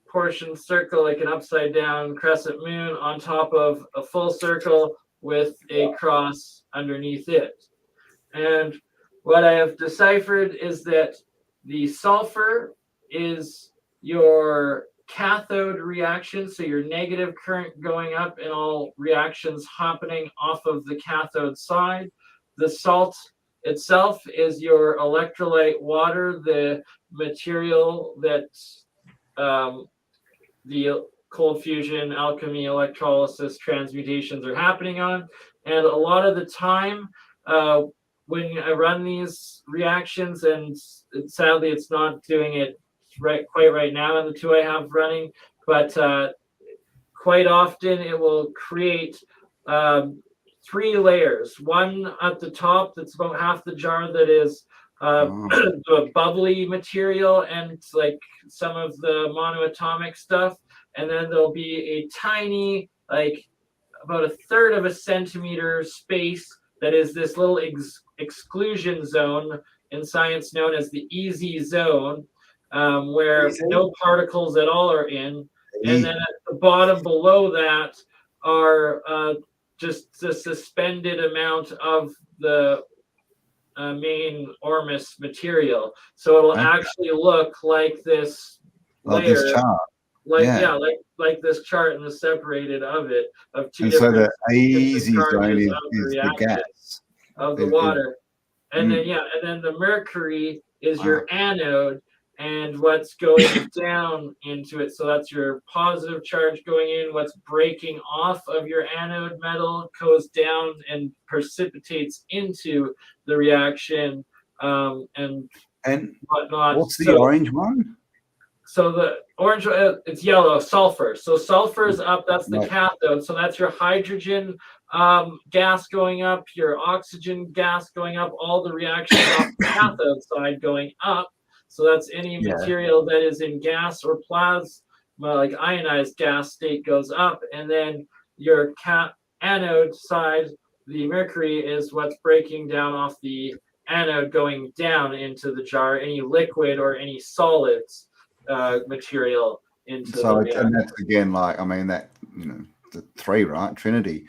portion circle, like an upside down crescent moon on top of a full circle with a cross underneath it. And what I have deciphered is that the sulfur is your cathode reaction, so your negative current going up and all reactions happening off of the cathode side. The salt itself is your electrolyte water, the material that the cold fusion, alchemy, electrolysis, transmutations are happening on. And a lot of the time, when I run these reactions, and sadly it's not doing it quite right now in the 2 I have running, but quite often it will create 3 layers. One at the top that's about half the jar that is the bubbly material and like some of the monoatomic stuff, and then there'll be a tiny, like about 1/3 of a centimeter space that is this little exclusion zone, in science known as the easy zone, where no particles at all are in. And then at the bottom below that are just the suspended amount of the main Ormus material. So it'll actually look like this layer. This chart. Like this chart, and the separated of it of 2 and different. So the easy zone is the the gas of the water, and then the mercury is your anode, and what's going down into it. So that's your positive charge going in. What's breaking off of your anode metal goes down and precipitates into the reaction, and whatnot. What's the orange one? So the orange, it's yellow, sulfur. So sulfur is up, that's the cathode. So that's your hydrogen gas going up, your oxygen gas going up, all the reactions off the cathode side going up. So that's any material that is in gas or plasma, like ionized gas state, goes up. And then your anode side, the mercury, is what's breaking down off the anode going down into the jar, any liquid or any solids material into the reactor. And that's again, like, I mean, that, the 3, right? Trinity.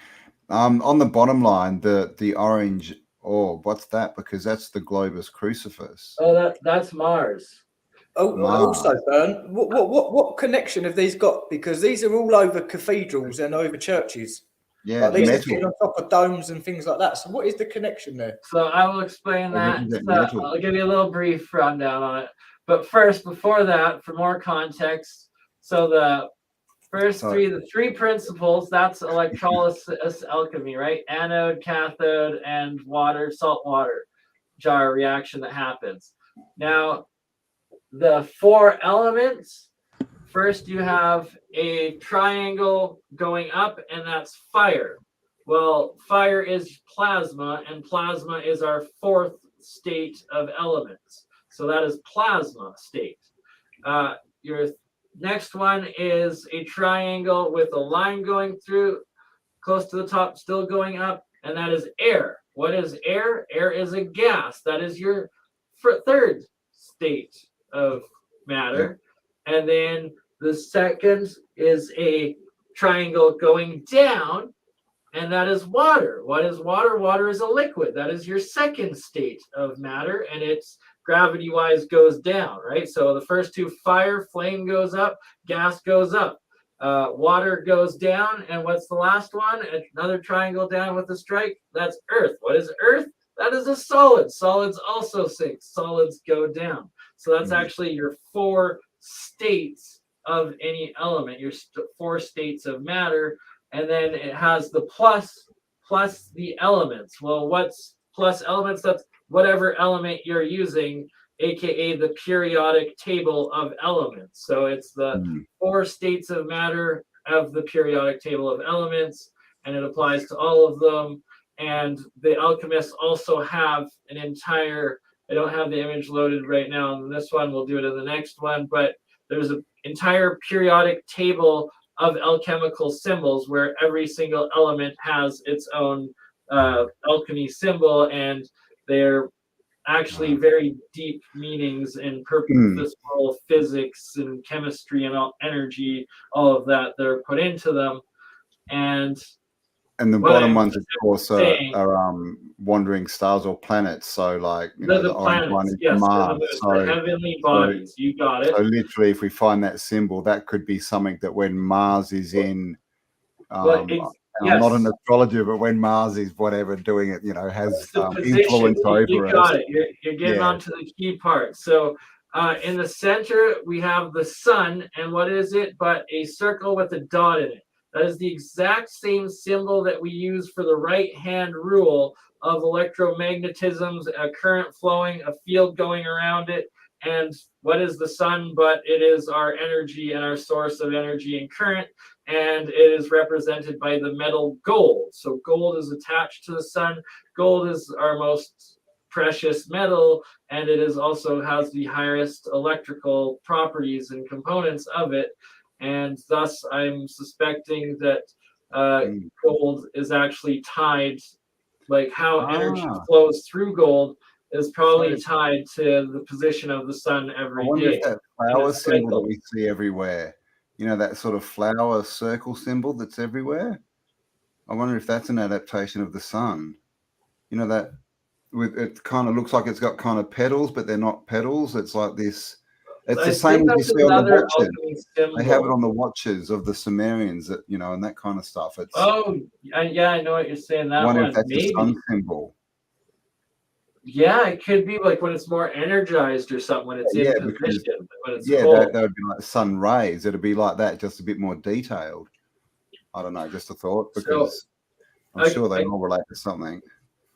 On the bottom line, the orange orb, what's that? Because that's the Globus Crucifix. Oh, that's Mars. Oh, Mars. Also, Bern, what connection have these got? Because these are all over cathedrals and over churches. Yeah, like these are sitting on top of domes and things like that. So what is the connection there? So I will explain that. So I'll give you a little brief rundown on it. But first, before that, for more context, so the first the 3 principles, that's electrolysis alchemy, right? Anode, cathode, and water, salt water jar reaction that happens. Now, the 4 elements, first you have a triangle going up, and that's fire. Well, fire is plasma, and plasma is our 4th state of elements. So that is plasma state. Your next one is a triangle with a line going through, close to the top, still going up, and that is air. What is air? Air is a gas. That is your 3rd state of matter. And then the second is a triangle going down, and that is water. What is water? Water is a liquid. That is your second state of matter, and it's gravity-wise goes down, right? So the first two, fire, flame goes up, gas goes up. Water goes down, and what's the last one? Another triangle down with a strike. That's earth. What is earth? That is a solid. Solids also sink. Solids go down. So that's actually your 4 states of any element, your 4 states of matter. And then it has the plus the elements. Well, what's plus elements? That's whatever element you're using, aka the periodic table of elements. So it's the 4 states of matter of the periodic table of elements, and it applies to all of them. And the alchemists also have an entire, I don't have the image loaded right now on this one, we'll do it in the next one, but there's an entire periodic table of alchemical symbols where every single element has its own alchemy symbol, and they're actually very deep meanings in purposeful physics and chemistry and all energy, all of that they're put into them. And the bottom ones, of course, are wandering stars or planets. So, like, you know, the planets, one is yes, Mars. the heavenly bodies. You got it. So, literally, if we find that symbol, that could be something that when Mars is in, I'm not an astrologer, but when Mars is whatever doing it, you know, has influence over us. You got it. You're getting onto the key part. So, in the center, we have the sun, and what is it but a circle with a dot in it? That is the exact same symbol that we use for the right-hand rule of electromagnetism, a current flowing, a field going around it. And what is the sun? But it is our energy and our source of energy and current. And it is represented by the metal gold. So gold is attached to the sun. Gold is our most precious metal, and it is also has the highest electrical properties and components of it. And thus, I'm suspecting that gold is actually tied, like how energy flows through gold is probably tied to the position of the sun every day. I wonder if that flower symbol that we see everywhere, you know, that sort of flower circle symbol that's everywhere, I wonder if that's an adaptation of the sun. You know, that it kind of looks like it's got kind of petals, but they're not petals. It's like this. It's the same as you see on the watches. They have it on the watches of the Sumerians, that, you know, and that kind of stuff. It's yeah, I know what you're saying. That wonder one, if that's maybe. a sun symbol. Yeah, it could be like when it's more energized or something, when it's in position. When it's that would be like sun rays. It'd be like that, just a bit more detailed. I don't know, just a thought, because I'm sure they all relate to something.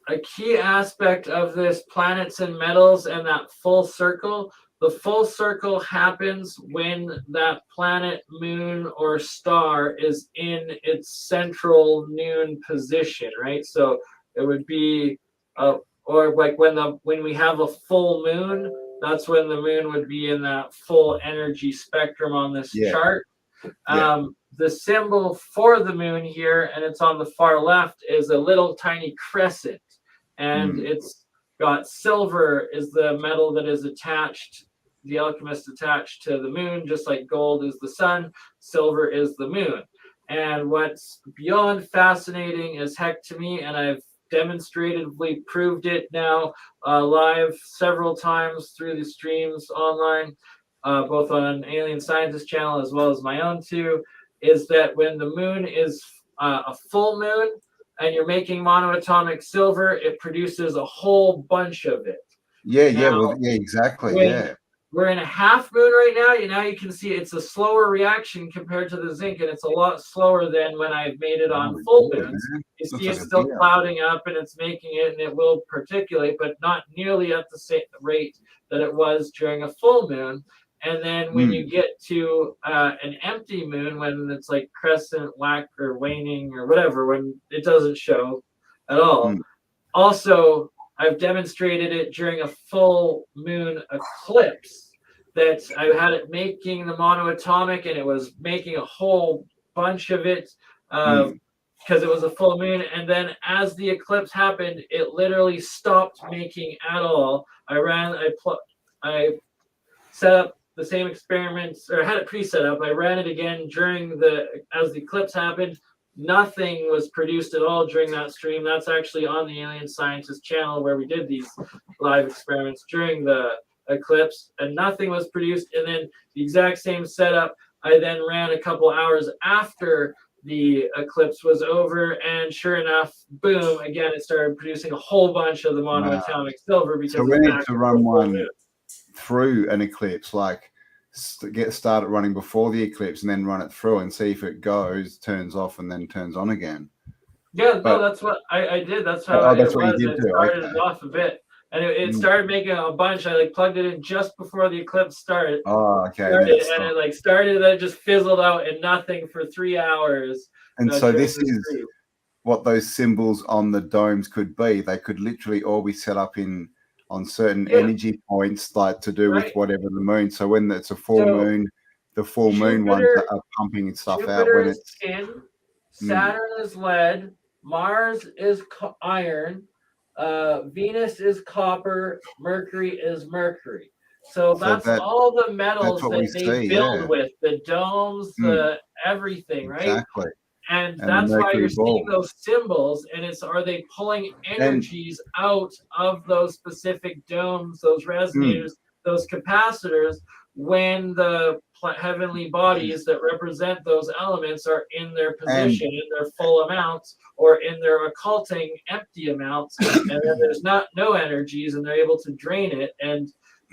A key aspect of this planets and metals and that full circle. The full circle happens when that planet, moon, or star is in its central noon position, right? So it would be, or like when we have a full moon, that's when the moon would be in that full energy spectrum on this chart. The symbol for the moon here, and it's on the far left, is a little tiny crescent, and it's got silver is the metal that is attached. The alchemist attached to the moon, just like gold is the sun, silver is the moon. And what's beyond fascinating as heck to me, and I've demonstratively proved it now live several times through the streams online, both on an Alien Scientist channel as well as my own too, is that when the moon is a full moon and you're making monoatomic silver, it produces a whole bunch of it. Exactly. We're in a half moon right now. Now you can see it's a slower reaction compared to the zinc, and it's a lot slower than when I've made it on full moons. You see it's still clouding up, and it's making it, and it will particulate, but not nearly at the same rate that it was during a full moon. And then when you get to an empty moon, when it's like crescent, wax, or waning, or whatever, when it doesn't show at all. Also, I've demonstrated it during a full moon eclipse, that I had it making the monoatomic, and it was making a whole bunch of it because it was a full moon. And then as the eclipse happened, it literally stopped making at all. I set up the same experiments, or had it pre-set up. I ran it again as the eclipse happened. Nothing was produced at all during that stream. That's actually on the Alien Scientist channel where we did these live experiments during the eclipse, and nothing was produced. And then the exact same setup I then ran a couple hours after the eclipse was over, and sure enough, boom, again, it started producing a whole bunch of the monoatomic silver because so we need to run one through an eclipse, like get started running before the eclipse and then run it through and see if it goes, turns off, and then turns on again. Yeah, no, that's what I did. That's how that's what you did too. Started it off a bit, and it started making a bunch. I like plugged it in just before the eclipse started. Oh, okay. And it like started, and then just fizzled out and nothing for 3 hours. And so this is what those symbols on the domes could be. They could literally all be set up on certain energy points, like to do with whatever the moon. So when it's a full moon, the full moon ones are pumping stuff out. When it's tin, Saturn is lead, Mars is iron, Venus is copper, Mercury is mercury. So that's all the metals that they build with, the domes, the everything, right? Exactly. And that's why you're seeing those symbols, and are they pulling energies out of those specific domes, those resonators, those capacitors, when the heavenly bodies that represent those elements are in their position, in their full amounts, or in their occulting empty amounts, and then there's no energies, and they're able to drain it. And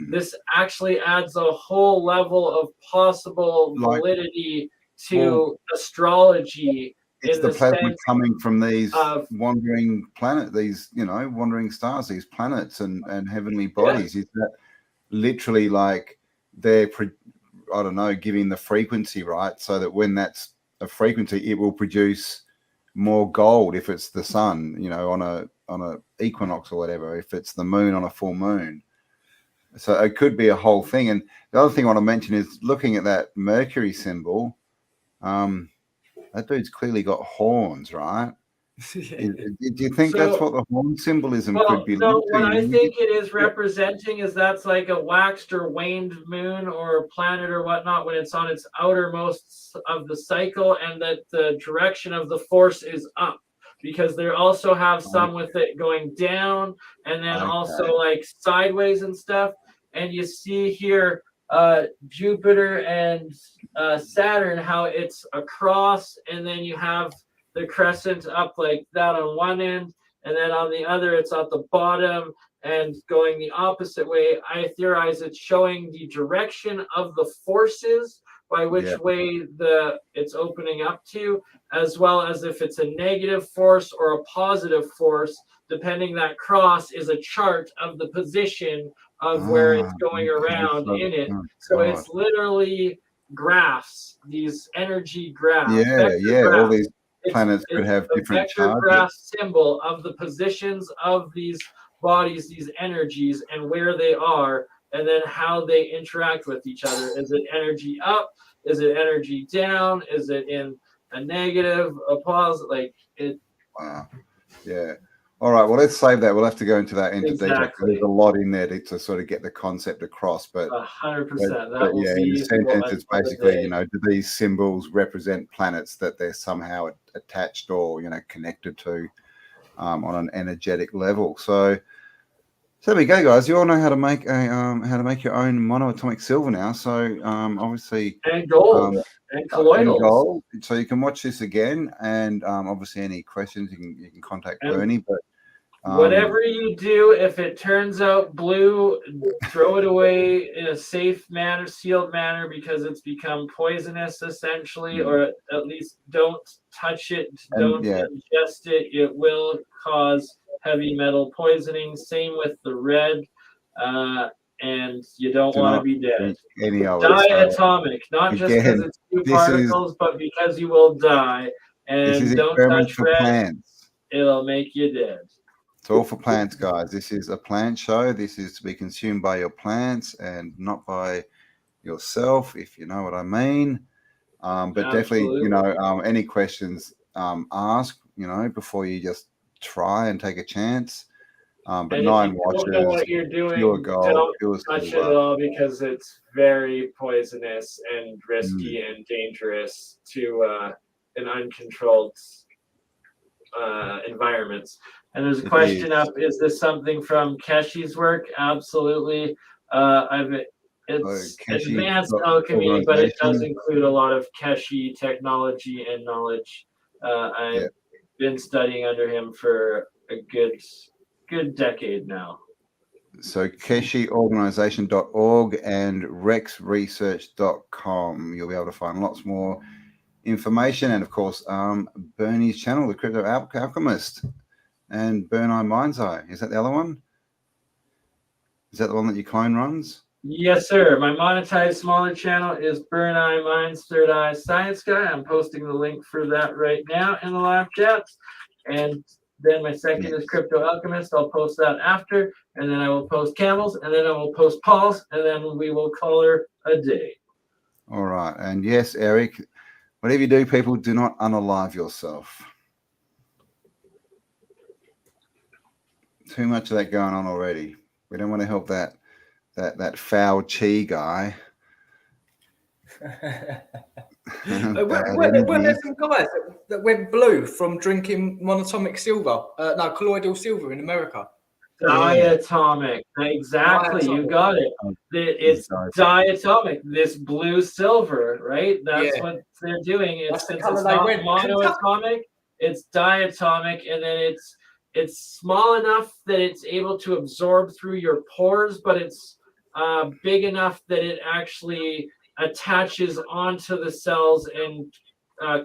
this actually adds a whole level of possible validity to astrology. It's the plasma coming from these wandering planet, these wandering stars, these planets and heavenly bodies. Is that literally like they're giving the frequency, right? So that when that's a frequency, it will produce more gold if it's the sun, on a equinox or whatever. If it's the moon on a full moon. So it could be a whole thing. And the other thing I want to mention is looking at that Mercury symbol. That dude's clearly got horns, right? Do you think that's what the horn symbolism could be? No, what I think it is representing is that's like a waxed or waned moon or a planet or whatnot when it's on its outermost of the cycle, and that the direction of the force is up. Because they also have some with it going down and then also like sideways and stuff. And you see here Jupiter and Saturn, how it's across, and then you have the crescent up like that on one end, and then on the other it's at the bottom and going the opposite way. I theorize it's showing the direction of the forces by which way it's opening up to, as well as if it's a negative force or a positive force, depending. That cross is a chart of the position of where it's going around in it. So it's literally graphs, these energy graphs. All these planets could have different vector graph symbol of the positions of these bodies, these energies, and where they are, and then how they interact with each other. Is it energy up? Is it energy down? Is it in a negative, a positive? Like it. Wow. Yeah. All right. Well, let's save that. We'll have to go into that into detail. There's a lot in there to sort of get the concept across. But 100%. But yeah, in the sentence, it's basically, do these symbols represent planets that they're somehow attached or connected to on an energetic level? So there we go, guys. You all know how to make your own monoatomic silver now. So obviously and gold and colloidals. So you can watch this again, and obviously any questions you can contact Bernie. But whatever you do, if it turns out blue, throw it away in a safe manner, sealed manner, because it's become poisonous essentially, or at least don't touch it, don't ingest it. It will cause heavy metal poisoning. Same with the red, and you don't want to be dead. Diatomic, not just because it's two particles, but because you will die. And don't touch red. Plants. It'll make you dead. It's all for plants, guys. This is a plant show. This is to be consumed by your plants and not by yourself, if you know what I mean. But definitely, any questions, ask, before you just try and take a chance. But and 9 if you don't know washes, what you're doing, pure gold, don't pure touch it silver. at all because it's very poisonous and Mm. risky and dangerous to an uncontrolled environments. And there's a It question is. up: is this something from Keshi's work? Absolutely. It's Keshi advanced alchemy, but it does organization. include a lot of Keshi technology and knowledge. I've Yeah. been studying under him for a good decade now. So keshiorganization.org and rexresearch.com. You'll be able to find lots more information. And of course, BurnEye's channel, the Crypto Alchemist, and BurnEye Mind's Eye. Is that the other one? Is that the one that your clone runs? Yes, sir. My monetized smaller channel is BurnEye Mind's Third Eye ScienceGuy. I'm posting the link for that right now in the live chat. And then my second is Crypto Alchemist. I'll post that after. And then I will post Campbell's. And then I will post Paul's. And then we will call her a day. All right. And yes, Eric, whatever you do, people, do not unalive yourself. Too much of that going on already. We don't want to help that foul chi guy. Weren't there some guys that went blue from drinking monatomic silver? No, colloidal silver in America. Diatomic. Exactly. You got it. It's diatomic. This blue silver, right? That's what they're doing. Since it's not monoatomic, it's diatomic, and then it's small enough that it's able to absorb through your pores, but it's big enough that it actually attaches onto the cells and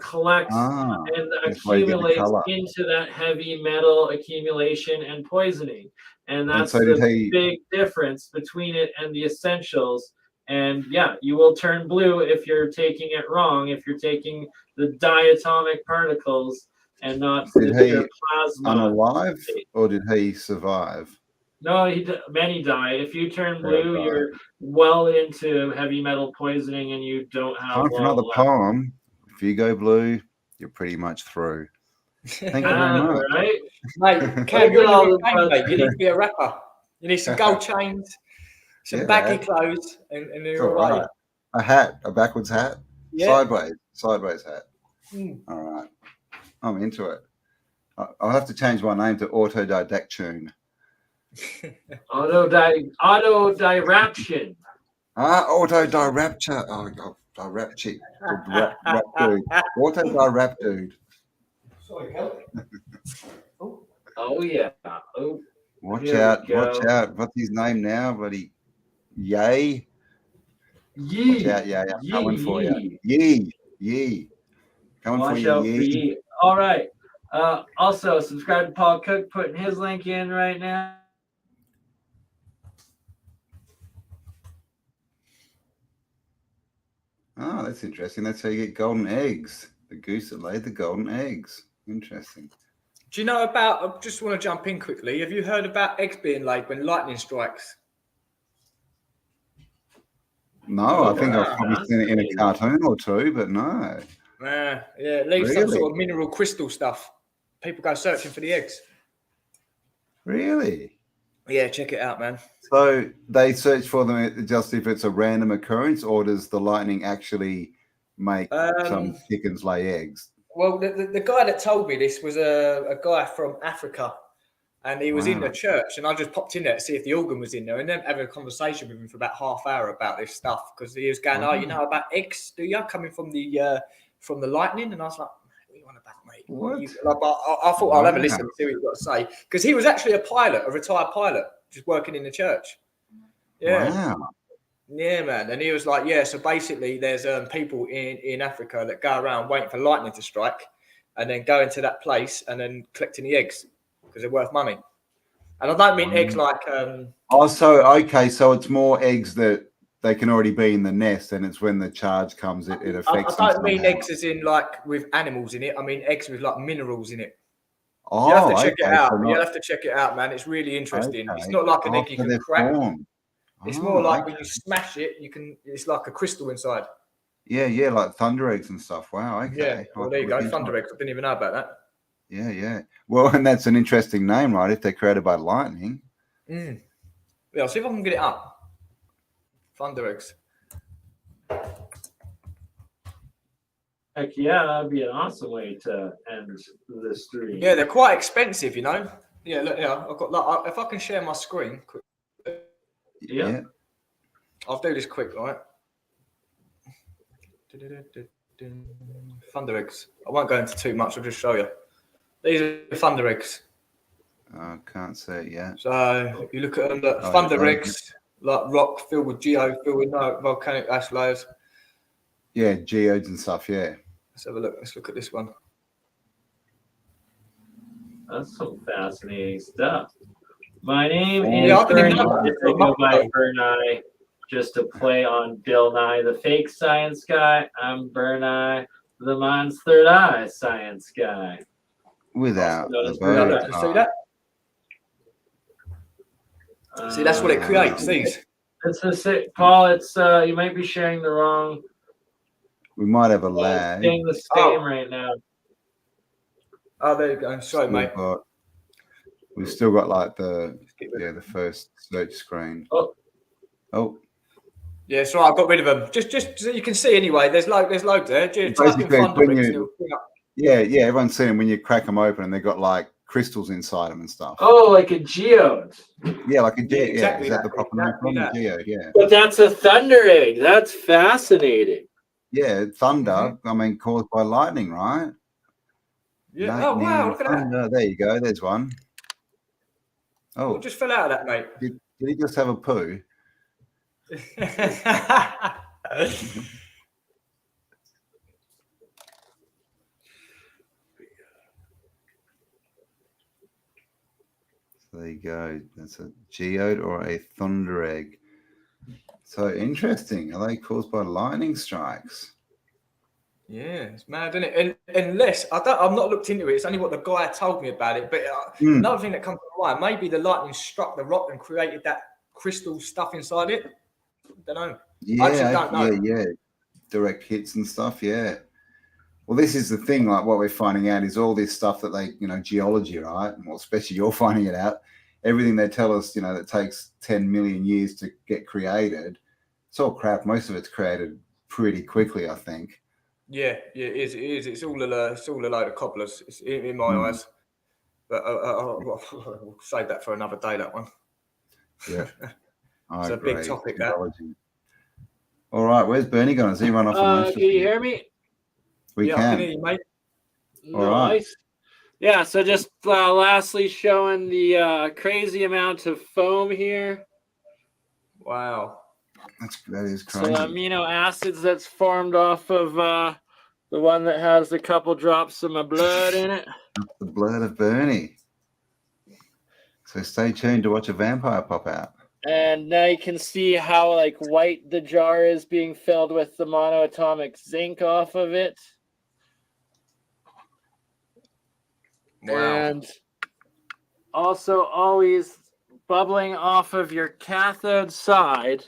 collects and accumulates into that heavy metal accumulation and poisoning. And that's the big difference between it and the essentials. And yeah, you will turn blue if you're taking it wrong, if you're taking the diatomic particles and not the pure plasma. Unalive, or did he survive? No, many die. If you turn blue, you're well into heavy metal poisoning, and you don't have. Time for another poem. If you go blue, you're pretty much through. Thank you very much. Right? Mate, Cam, you need to be a rapper. You need some gold chains, some baggy clothes, and you're away. Right. A hat, a backwards hat, sideways hat. All right, I'm into it. I'll have to change my name to AutoDidactic. Autodiraption. AutoDirapture. Oh, God, rap chick. Rap dude. AutoDirap dude. Sorry, Kel. Oh yeah. Oh. Watch out! What's his name now, buddy? Yay. Watch out, Yay. I'm coming for you. Yee. Coming for you, Yee. All right. Also, subscribe to Paul Cook, putting his link in right now. Oh, that's interesting. That's how you get golden eggs. The goose that laid the golden eggs. Interesting. Do you know about, I just want to jump in quickly. Have you heard about eggs being laid when lightning strikes? No, I think I've probably seen it in a cartoon or two, but no. Yeah, it leaves some sort of mineral crystal stuff. People go searching for the eggs. Really? Yeah, check it out, man. So they search for them just if it's a random occurrence, or does the lightning actually make some chickens lay eggs? Well, the guy that told me this was a guy from Africa, and he was in the church, and I just popped in there to see if the organ was in there, and then having a conversation with him for about half hour about this stuff, because he was going, "Oh, you know about eggs, do you, coming from the lightning?" And I was like, "What are you on about, mate?" What? I thought I'll have a listen and see what you've got to say, because he was actually a retired pilot, just working in the church. Yeah. Wow. Yeah, man. And he was like, yeah, so basically there's people in Africa that go around waiting for lightning to strike and then go into that place and then collecting the eggs because they're worth money. And I don't mean eggs like... So it's more eggs that they can already be in the nest, and it's when the charge comes, it affects them. I don't mean eggs as in like with animals in it. I mean eggs with like minerals in it. Oh, you have to check it out. You'll have to check it out, man. It's really interesting. Okay. It's not like an egg you can crack. It's more like when you smash it, it's like a crystal inside. Yeah, like thunder eggs and stuff. Wow, okay. Yeah, well, there you go. Thunder eggs. I didn't even know about that. Yeah, yeah. Well, and that's an interesting name, right? If they're created by lightning. Yeah, I'll see if I can get it up. Thunder eggs. Heck yeah, that'd be an awesome way to end the stream. Yeah, they're quite expensive, you know. Yeah, look, yeah, I've got. Like, if I can share my screen, quick. Yeah. I'll do this quick, right? Thunder eggs. I won't go into too much. I'll just show you. These are thunder eggs. I can't see it yet. So you look at them, the thunder eggs, like rock filled with geo, filled with volcanic ash layers. Yeah, geodes and stuff. Yeah. Let's have a look. Let's look at this one. That's some fascinating stuff. My name is Yeah, I didn't BurnEye. know I go by BurnEye just to play on Bill Nye, the fake science guy. I'm BurnEye, the man's third eye science guy. Without the bird. bird. See that? See, that's what it creates. These. It's a Paul. It's you might be sharing the wrong. We might have a lag. It's staying the same right now. Oh, there you go. Sorry, mate. We've still got like the first search screen. Oh. Yeah, so I got rid of them. Just so you can see anyway. There's loads there. Just type in thunder eggs and it'll bring up. Yeah, everyone's seen them when you crack them open and they've got like crystals inside them and stuff. Oh, like a geode. Yeah, like a geode. Yeah, exactly. Is that the proper name for a geode? Yeah. But that's a thunder egg. That's fascinating. Yeah, thunder. I mean, caused by lightning, right? Yeah. Lightning, oh wow! Look at thunder. that. There you go. There's one. Oh, What just fell out of that, mate? Did he just have a poo? There you go. That's a geode or a thunder egg. So interesting. Are they caused by lightning strikes? Yeah, it's mad, isn't it? And unless I've not looked into it. It's only what the guy told me about it. But another thing that comes to mind, maybe the lightning struck the rock and created that crystal stuff inside it. Don't know. Yeah, I actually don't know. Yeah. Direct hits and stuff. Yeah. Well, this is the thing. Like what we're finding out is all this stuff that they, geology, right? Well, especially you're finding it out. Everything they tell us, that takes 10 million years to get created. It's all crap. Most of it's created pretty quickly, I think. Yeah, it is. It is. It's all a load of cobblers. It's in my eyes. But I'll save that for another day. That one. Yeah, it's a big topic. That. All right, where's Bernie gone? Has he run off? Can you hear me? We can. I can hear you, mate. All right. Yeah. So just lastly, showing the crazy amount of foam here. Wow. That is crazy. So amino acids that's formed off of the one that has a couple drops of my blood in it. The blood of Bernie. So stay tuned to watch a vampire pop out. And now you can see how white the jar is being filled with the monoatomic zinc off of it. Wow. And also always bubbling off of your cathode side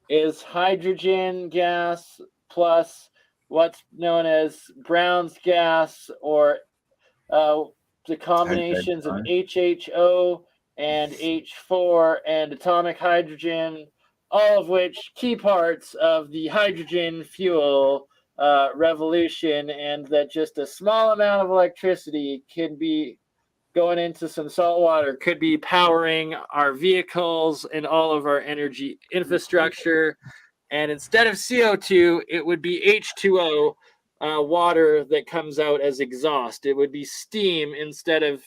is hydrogen gas plus what's known as Brown's gas, or the combinations of HHO and H4 and atomic hydrogen, all of which key parts of the hydrogen fuel revolution, and that just a small amount of electricity can be going into some salt water, could be powering our vehicles and all of our energy infrastructure. And instead of CO2, it would be H2O, water that comes out as exhaust. It would be steam instead of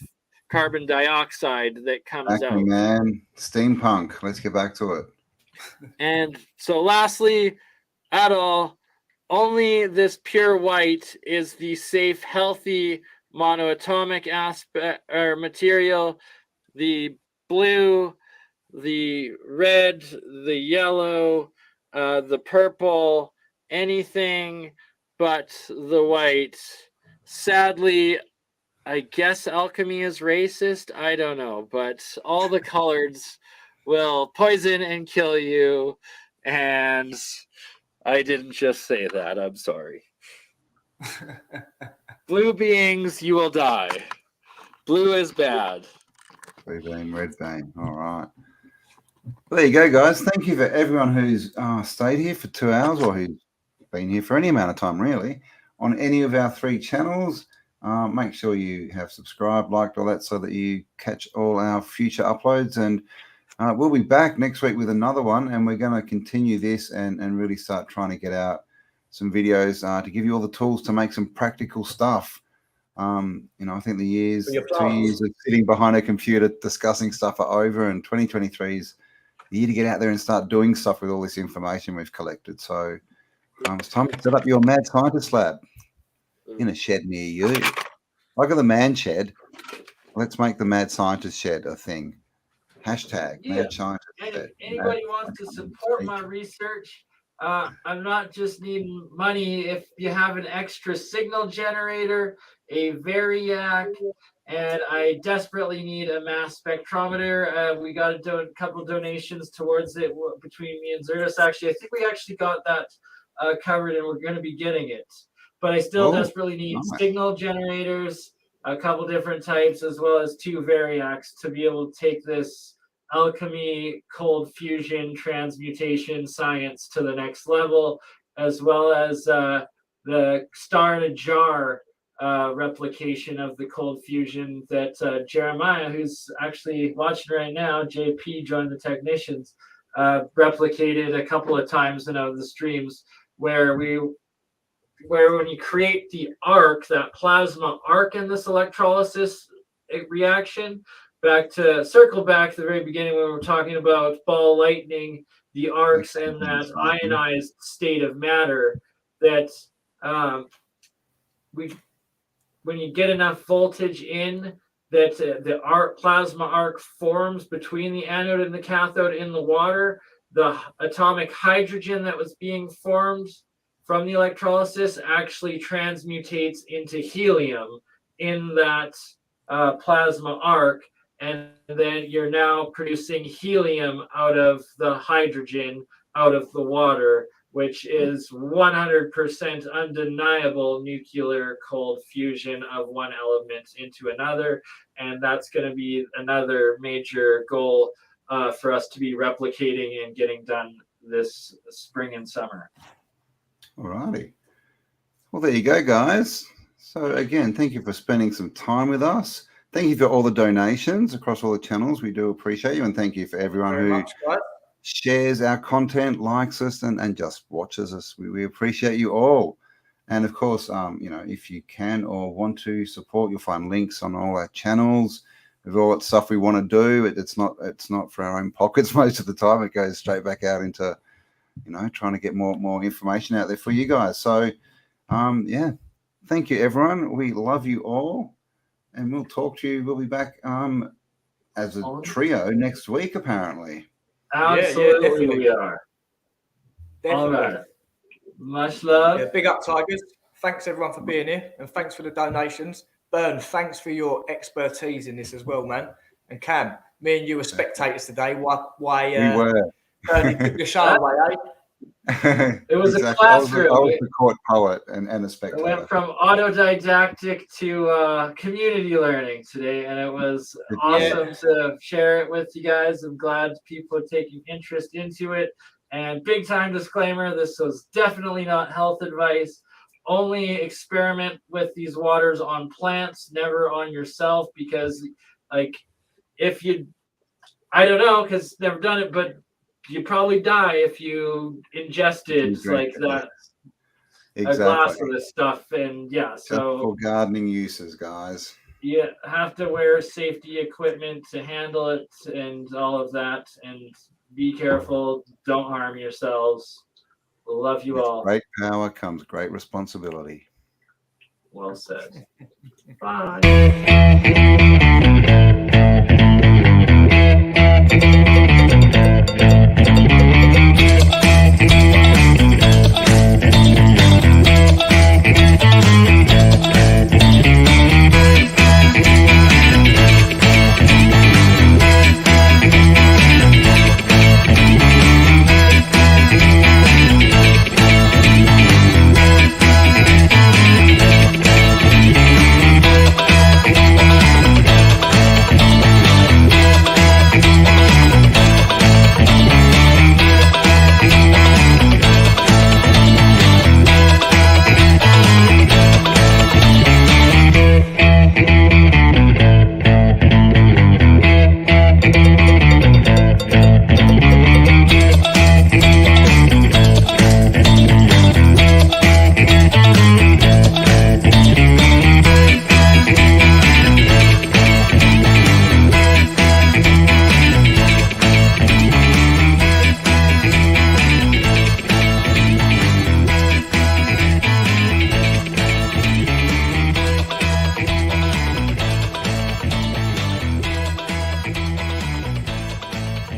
carbon dioxide that comes out. Man, steampunk. Let's get back to it. And so lastly, only this pure white is the safe, healthy monoatomic aspect or material. The blue, the red, the yellow, the purple, anything but the white. Sadly, I guess alchemy is racist. I don't know, but all the colors will poison and kill you. And I didn't just say that. I'm sorry. Blue beings, you will die. Blue is bad. Blue beam, red beam. All right. Well, there you go, guys. Thank you for everyone who's stayed here for 2 hours or who's been here for any amount of time, really, on any of our 3 channels. Make sure you have subscribed, liked, all that, so that you catch all our future uploads. And we'll be back next week with another one, and we're going to continue this and really start trying to get out some videos to give you all the tools to make some practical stuff. I think the 2 years of sitting behind a computer discussing stuff are over, and 2023 is the year to get out there and start doing stuff with all this information we've collected. So it's time to set up your mad scientist lab in a shed near you. Like the man shed, let's make the mad scientist shed a thing. Hashtag mad scientist shed. Anybody wants to support my research, I'm not just needing money. If you have an extra signal generator, a variac, and I desperately need a mass spectrometer, we got a couple of donations towards it between me and Zertus. Actually, I think we actually got that covered, and we're going to be getting it. But I still desperately need signal generators, a couple different types, as well as 2 variacs to be able to take this alchemy, cold fusion, transmutation science to the next level, as well as the star in a jar replication of the cold fusion that Jeremiah, who's actually watching right now, JP joined the technicians, replicated a couple of times in the streams, where when you create the arc, that plasma arc in this electrolysis reaction, circle back to the very beginning when we were talking about ball lightning, the arcs, and that ionized state of matter, that when you get enough voltage in, that the plasma arc forms between the anode and the cathode in the water, the atomic hydrogen that was being formed from the electrolysis actually transmutates into helium in that plasma arc, and then you're now producing helium out of the hydrogen out of the water, which is 100% undeniable nuclear cold fusion of one element into another. And that's going to be another major goal for us to be replicating and getting done this spring and summer. All righty. Well, there you go, guys. So again, thank you for spending some time with us. Thank you for all the donations across all the channels. We do appreciate you. And thank you for everyone who shares our content, likes us, and just watches us. We appreciate you all. And of course, if you can or want to support, you'll find links on all our channels with all that stuff we want to do. It's not for our own pockets most of the time. It goes straight back out into trying to get more information out there for you guys. So, thank you, everyone. We love you all, and we'll talk to you. We'll be back as a trio next week, apparently. Absolutely, we are. Definitely. All right. Much love. Yeah, big up, Tigers. Thanks, everyone, for being here, and thanks for the donations. Burn, thanks for your expertise in this as well, man. And Cam, me and you were spectators today. Why we were. Bernie took the show away, eh? It was a classroom. I was the court poet and a spectator. It went from AutoDidactic to community learning today, and it was awesome to share it with you guys. I'm glad people are taking interest into it. And big time disclaimer, this was definitely not health advice. Only experiment with these waters on plants, never on yourself, because I don't know, because never done it, but you probably die if you ingested that. Exactly. A glass of this stuff. And so for gardening uses, guys. You have to wear safety equipment to handle it and all of that, and be careful. Don't harm yourselves. We'll love you all. Great power comes great responsibility. Well said. Bye.